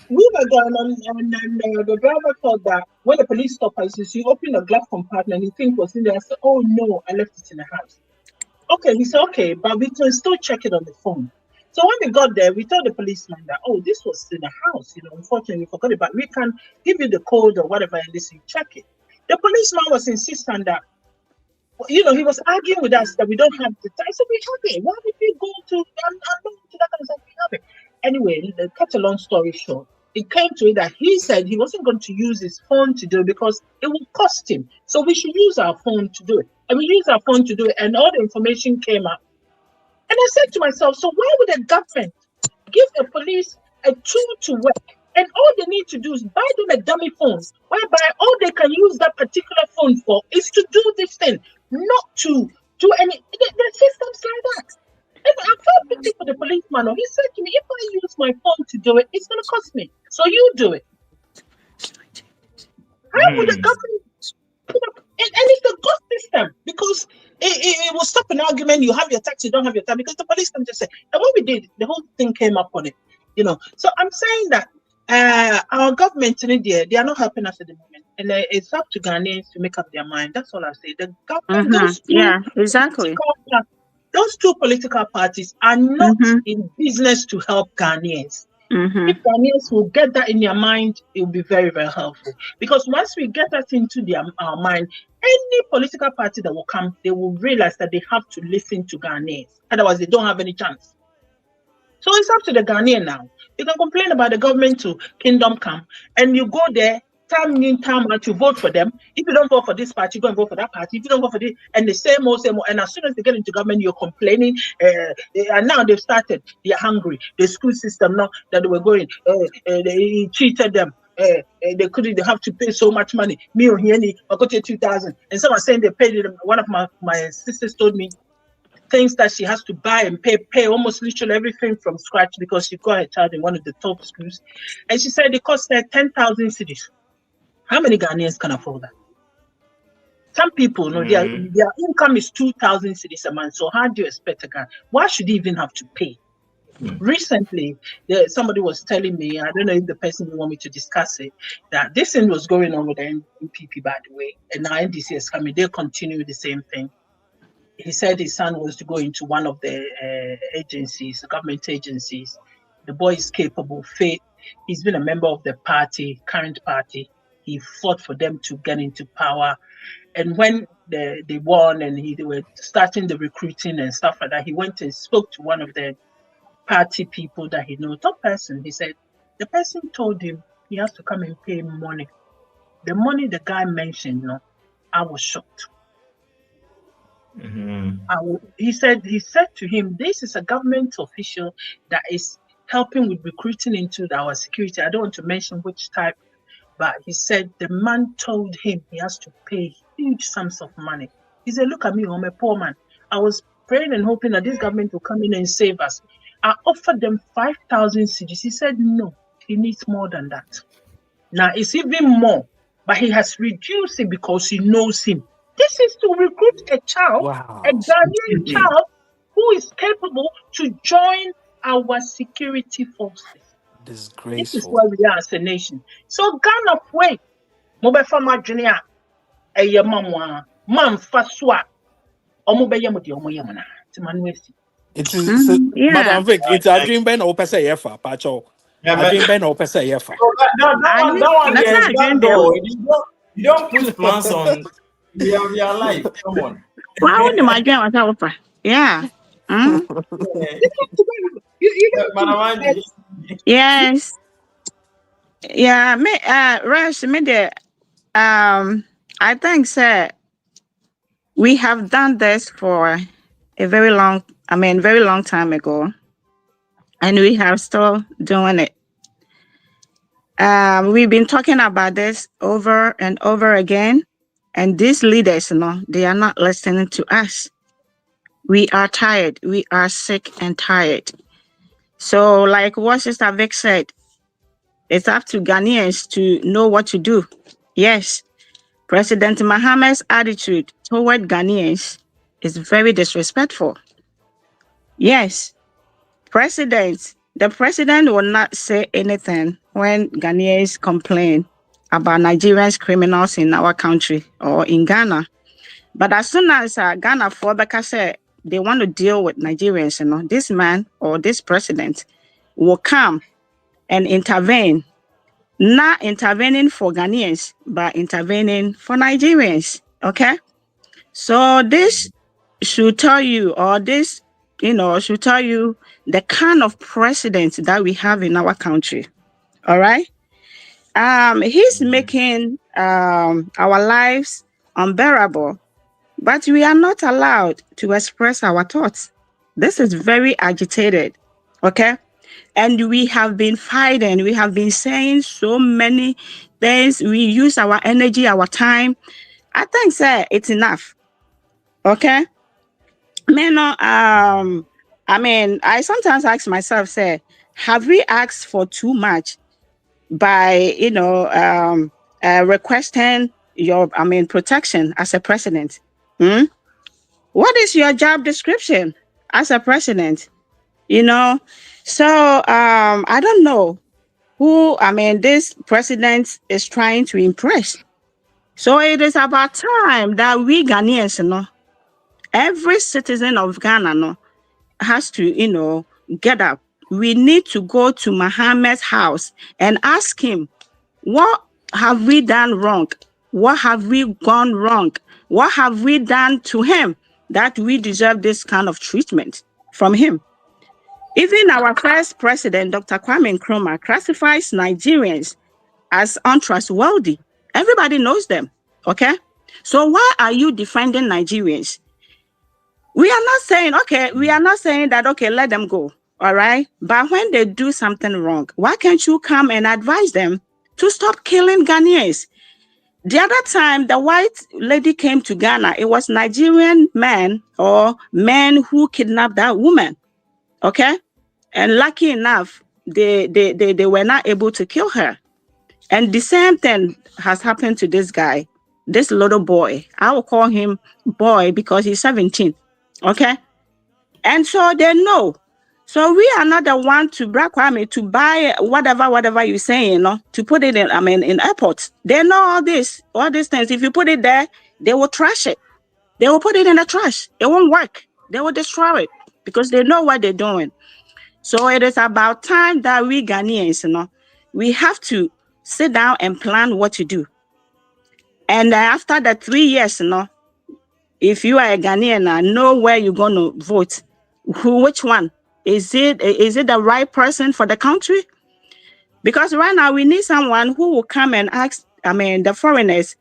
we were going on, and then the driver thought that when the police stopped us, he opened the glove compartment, he think was in there. I said, "Oh no, I left it in the house." Okay, he said, "Okay, but we can still check it on the phone." So when we got there, we told the policeman that, "Oh, this was in the house. Unfortunately, we forgot it, but we can give you the code or whatever, and this you check it." The policeman was insisting that, he was arguing with us that we don't have the time. I said, "We have it. Why would we go to to that kind of stuff? We have it." Anyway, cut a long story short, it came to it that he said he wasn't going to use his phone to do it because it would cost him. So we should use our phone to do it. And we used our phone to do it, and all the information came up. And I said to myself, so why would the government give the police a tool to work? And all they need to do is buy them a dummy phone, whereby all they can use that particular phone for is to do this thing, not to do any. The system's like that. And I felt pity for the policeman. He said to me, if I use use my phone to do it, it's going to cost me. So you do it. How would the government put up? And it's a good system because it will stop an argument. You have your tax, you don't have your tax, because the police can just say, and what we did, the whole thing came up on it, you know. So I'm saying that our government in India, they are not helping us at the moment. And it's up to Ghanaians to make up their mind. That's all I say. The government, Exactly. Those two political parties are not in business to help Ghanaians. If Ghanaians will get that in their mind, it will be very, very helpful. Because once we get that into our mind, any political party that will come, they will realize that they have to listen to Ghanaians. Otherwise, they don't have any chance. So it's up to the Ghanaian now. You can complain about the government to Kingdom Come, and you go there, time in, time out, you vote for them. If you don't vote for this party, you go and vote for that party. If you don't vote for this, and the same old. And as soon as they get into government, you're complaining. And now they've started. They're hungry. The school system now that they were going, they cheated them. They couldn't. They have to pay so much money. Me or Hieni, I got 2,000. And someone saying they paid it. One of my sisters told me things that she has to buy and pay almost literally everything from scratch because she got her child in one of the top schools. And she said it cost her 10,000 cedis. How many Ghanaians can afford that? Some people, their income is 2,000 cedis a month. So how do you expect a Ghanaian? Why should they even have to pay? Recently, somebody was telling me, I don't know if the person will want me to discuss it, that this thing was going on with the NPP, by the way, and now NDC is coming. They continue the same thing. He said his son was to go into one of the agencies, government agencies. The boy is capable, fit. He's been a member of the party, current party. He fought for them to get into power. And when they won and they were starting the recruiting and stuff like that, he went and spoke to one of the party people that he knew, top person. He said, the person told him he has to come and pay money. The money the guy mentioned, I was shocked. He said to him, this is a government official that is helping with recruiting into our security. I don't want to mention which type, but he said the man told him he has to pay huge sums of money. He said, look at me, I'm a poor man. I was praying and hoping that this government will come in and save us. I offered them 5,000 cedis. He said, no, he needs more than that. Now it's even more, but he has reduced it because he knows him. This is to recruit a child, a Ghanaian child who is capable to join our security forces. Disgraceful. This is where we are as a nation. So Ghana way, Mobefama Junior, a Yamamwa, Man Faswa, Omobeyamudi Omoyamana, Timanuesi. It is, Madam Vic, it's a dream ben or pesa yefa, Pacho. A dream ben or pesa yefa. You don't put plans on your life. Come on. Why would my dream was over? Yeah. Yes. Yeah, me Rush, me the I think sir we have done this for a very long time ago, and we are still doing it. We've been talking about this over and over again, and these leaders, they are not listening to us. We are tired. We are sick and tired. So, like what Sister Vic said, it's up to Ghanaians to know what to do. Yes, President Mahama's attitude toward Ghanaians is very disrespectful. Yes, the president will not say anything when Ghanaians complain about Nigerians criminals in our country or in Ghana. But as soon as Ghana for say they want to deal with Nigerians, this man or this president will come and intervene, not intervening for Ghanaians, but intervening for Nigerians. Okay, so this should tell you, or this should tell you the kind of president that we have in our country. All right. He's making our lives unbearable, but we are not allowed to express our thoughts. This is very agitated. Okay. And we have been fighting. We have been saying so many things. We use our energy, our time. I think, sir, it's enough. Okay. I sometimes ask myself, say, Have we asked for too much by, requesting your, protection as a president? Hmm? What is your job description as a president? You know, so I don't know who, this president is trying to impress. So it is about time that we Ghanaians, every citizen of Ghana, has to, get up. We need to go to Muhammad's house and ask him, what have we done wrong? What have we gone wrong? What have we done to him that we deserve this kind of treatment from him? Even our first president, Dr. Kwame Nkrumah, classifies Nigerians as untrustworthy. Everybody knows them. Okay? So why are you defending Nigerians? We are not saying, that, okay, let them go. All right? But when they do something wrong, why can't you come and advise them to stop killing Ghanaians? The other time the white lady came to Ghana, it was Nigerian men or men who kidnapped that woman. Okay? And lucky enough, they were not able to kill her. And the same thing has happened to this guy, this little boy. I will call him boy because he's 17. Okay? And so they know. So we are not the one to Black Kwame to buy whatever you're saying, to put it in, in airports. They know all these things. If you put it there, they will trash it. They will put it in the trash. It won't work. They will destroy it because they know what they're doing. So it is about time that we Ghanaians, we have to sit down and plan what to do. And after the 3 years, if you are a Ghanaian, know where you're going to vote. Which one? Is it the right person for the country? Because right now we need someone who will come and ask, the foreigners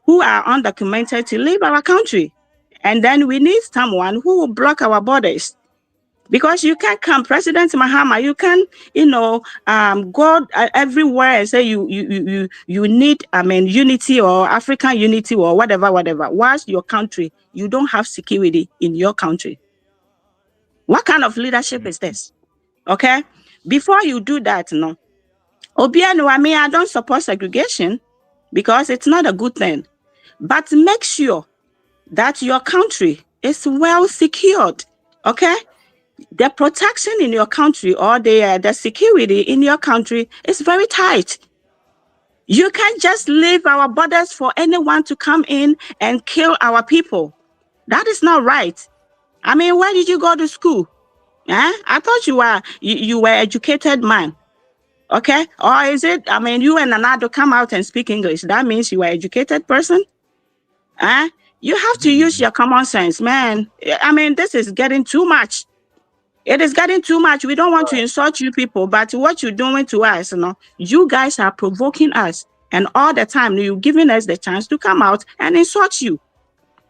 who are undocumented to leave our country. And then we need someone who will block our borders. Because you can't come, President Mahama, you can, go everywhere and say you need, unity or African unity or whatever. Whilst your country, you don't have security in your country. What kind of leadership is this? Okay? Before you do that, Obiano, I don't support segregation because it's not a good thing. But make sure that your country is well secured. Okay? The protection in your country or the security in your country is very tight. You can't just leave our borders for anyone to come in and kill our people. That is not right. Where did you go to school? I thought you were educated man. Okay? Or is it, you and Anado come out and speak English. That means you are educated person? You have to use your common sense, man. This is getting too much. It is getting too much. We don't want to insult you people, but what you're doing to us, you guys are provoking us. And all the time, you're giving us the chance to come out and insult you,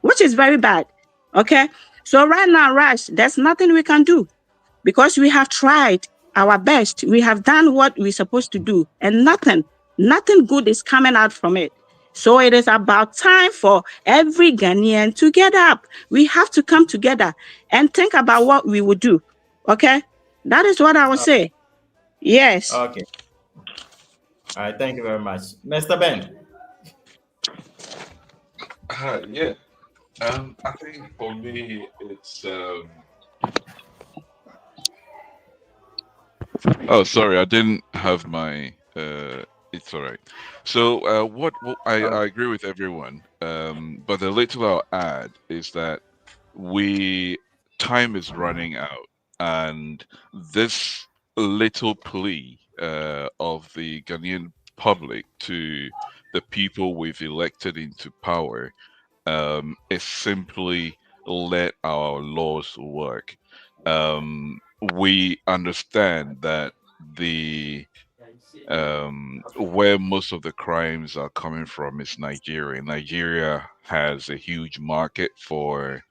which is very bad. Okay? So right now, Rash, there's nothing we can do because we have tried our best. We have done what we're supposed to do, and nothing good is coming out from it. So it is about time for every Ghanaian to get up. We have to come together and think about what we would do. Okay? That is what I would say. Yes. Okay. All right. Thank you very much. Mr. Ben. Yeah. I think for me, it's. Oh, sorry, I didn't have my. It's all right. So, I agree with everyone. But the little I'll add is that time is running out, and this little plea of the Ghanaian public to the people we've elected into power is simply let our laws work. We understand that the where most of the crimes are coming from is Nigeria. Nigeria has a huge market for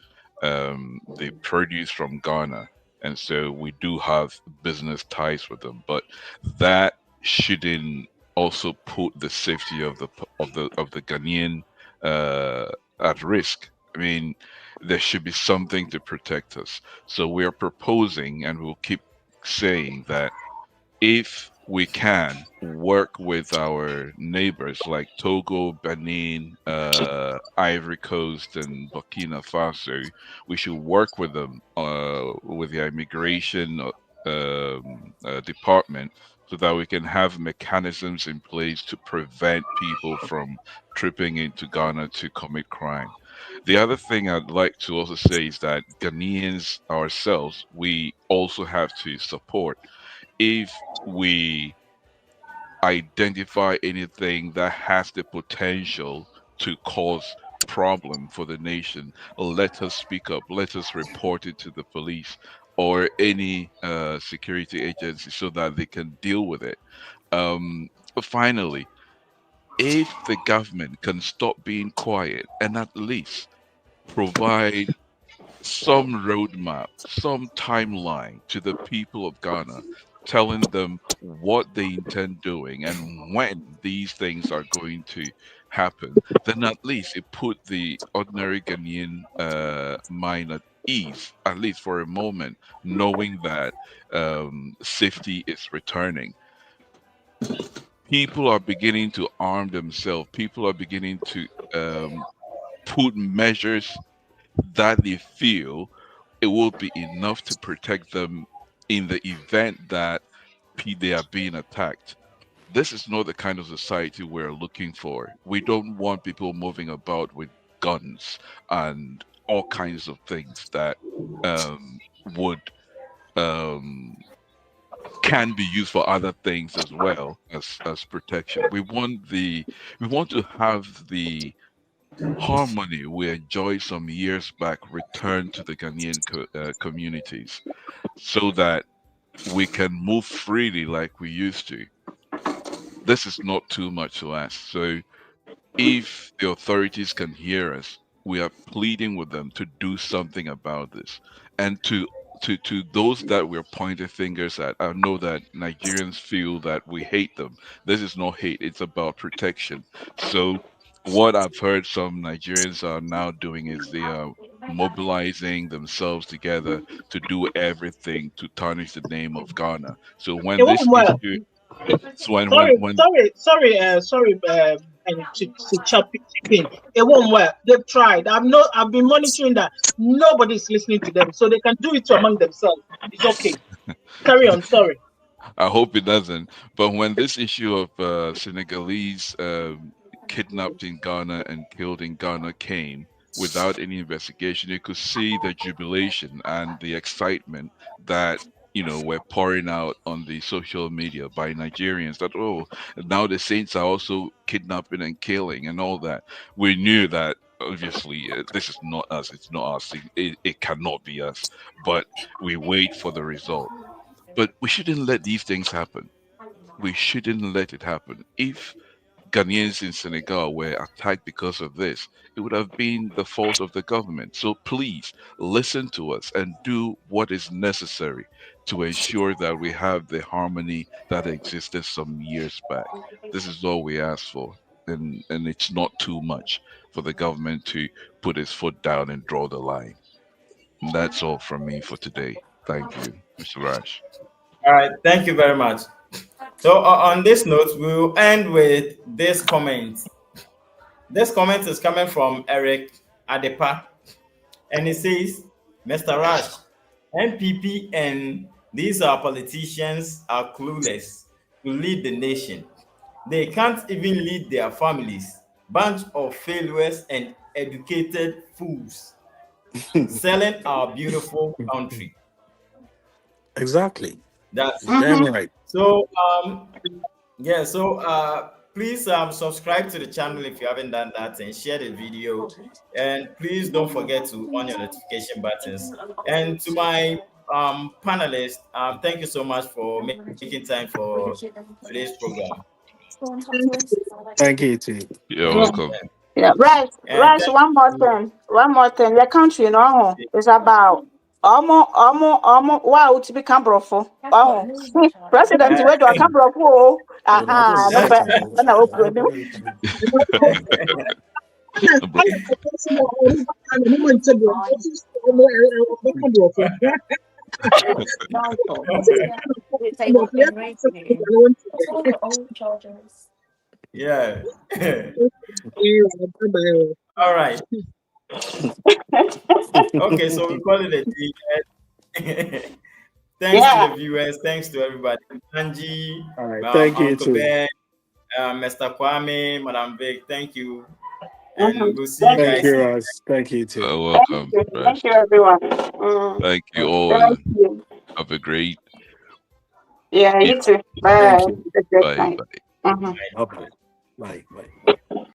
the produce from Ghana, and so we do have business ties with them. But that shouldn't also put the safety of the Ghanaian at risk. There should be something to protect us. So we are proposing, and we'll keep saying that if we can work with our neighbors like Togo, Benin, Ivory Coast, and Burkina Faso, we should work with them, with the immigration department, so that we can have mechanisms in place to prevent people from tripping into Ghana to commit crime. The other thing I'd like to also say is that Ghanaians ourselves, we also have to support, if we identify anything that has the potential to cause problem for the nation, let us speak up, let us report it to the police or any security agency so that they can deal with it. Finally, if the government can stop being quiet and at least provide some roadmap, some timeline to the people of Ghana, telling them what they intend doing and when these things are going to happen, then at least it put the ordinary Ghanaian mind at ease, at least for a moment, knowing that safety is returning. People are beginning to arm themselves. People are beginning to put measures that they feel it will be enough to protect them in the event that they are being attacked. This is not the kind of society we're looking for. We don't want people moving about with guns and all kinds of things that would um, can be used for other things as well as protection. We want to have the harmony we enjoyed some years back return to the Ghanaian communities, so that we can move freely like we used to. This is not too much to ask. So if the authorities can hear us, we are pleading with them to do something about this. And to those that we're pointing fingers at, I know that Nigerians feel that we hate them. This is not hate, it's about protection. So what I've heard some Nigerians are now doing is they are mobilizing themselves together to do everything to tarnish the name of Ghana. So when It won't this work. issue, so when Sorry, and to chip in. It won't work. They've tried. I've been monitoring that. Nobody's listening to them, so they can do it among themselves. It's okay. Carry on. Sorry. I hope it doesn't. But when this issue of Senegalese kidnapped in Ghana and killed in Ghana came without any investigation, you could see the jubilation and the excitement that were pouring out on the social media by Nigerians. That, oh, now the Saints are also kidnapping and killing and all that. We knew that. Obviously, this is not us. It's not us. It cannot be us. But we wait for the result. But we shouldn't let these things happen. We shouldn't let it happen. If Ghanaians in Senegal were attacked because of this, it would have been the fault of the government. So please listen to us and do what is necessary to ensure that we have the harmony that existed some years back. This is all we ask for. And it's not too much for the government to put its foot down and draw the line. And that's all from me for today. Thank you, Mr. Raj. All right, thank you very much. So on this note, we'll end with this comment. This comment is coming from Eric Adepa, and it says, Mr. Rush, NPP and these are politicians are clueless to lead the nation. They can't even lead their families. Bunch of failures and educated fools selling our beautiful country. Exactly. That's Damn right. so. Yeah. So please subscribe to the channel if you haven't done that, and share the video. And please don't forget to on your notification buttons. And to my panelists, thank you so much for making time for today's program. Thank you, too. You're Yeah. welcome. Yeah, right, And right. thank One more you. thing. One more thing. The country, is about wow to become brofo. Oh, president, where do I come brofo? Aha, no, but when I open them. But But we have to talk about our own children. Yeah. Yeah, bye-bye. All right. Okay, so we call it a day. Thanks to Yeah. the viewers. Thanks to everybody. Angie, All right. Thank you Uncle too. Ben, Mr. Kwame, Madam Vic. Thank you. And Mhm. we'll see you Thank Thank guys you. you, soon. Ross. Thank you too. Welcome. Thank Rest. you, everyone. Mm. Thank you Thank all. you. Have a great Yeah, evening. you too. Bye. Thank you. Have a great Bye night. bye. Mhm. Okay. Bye. Bye.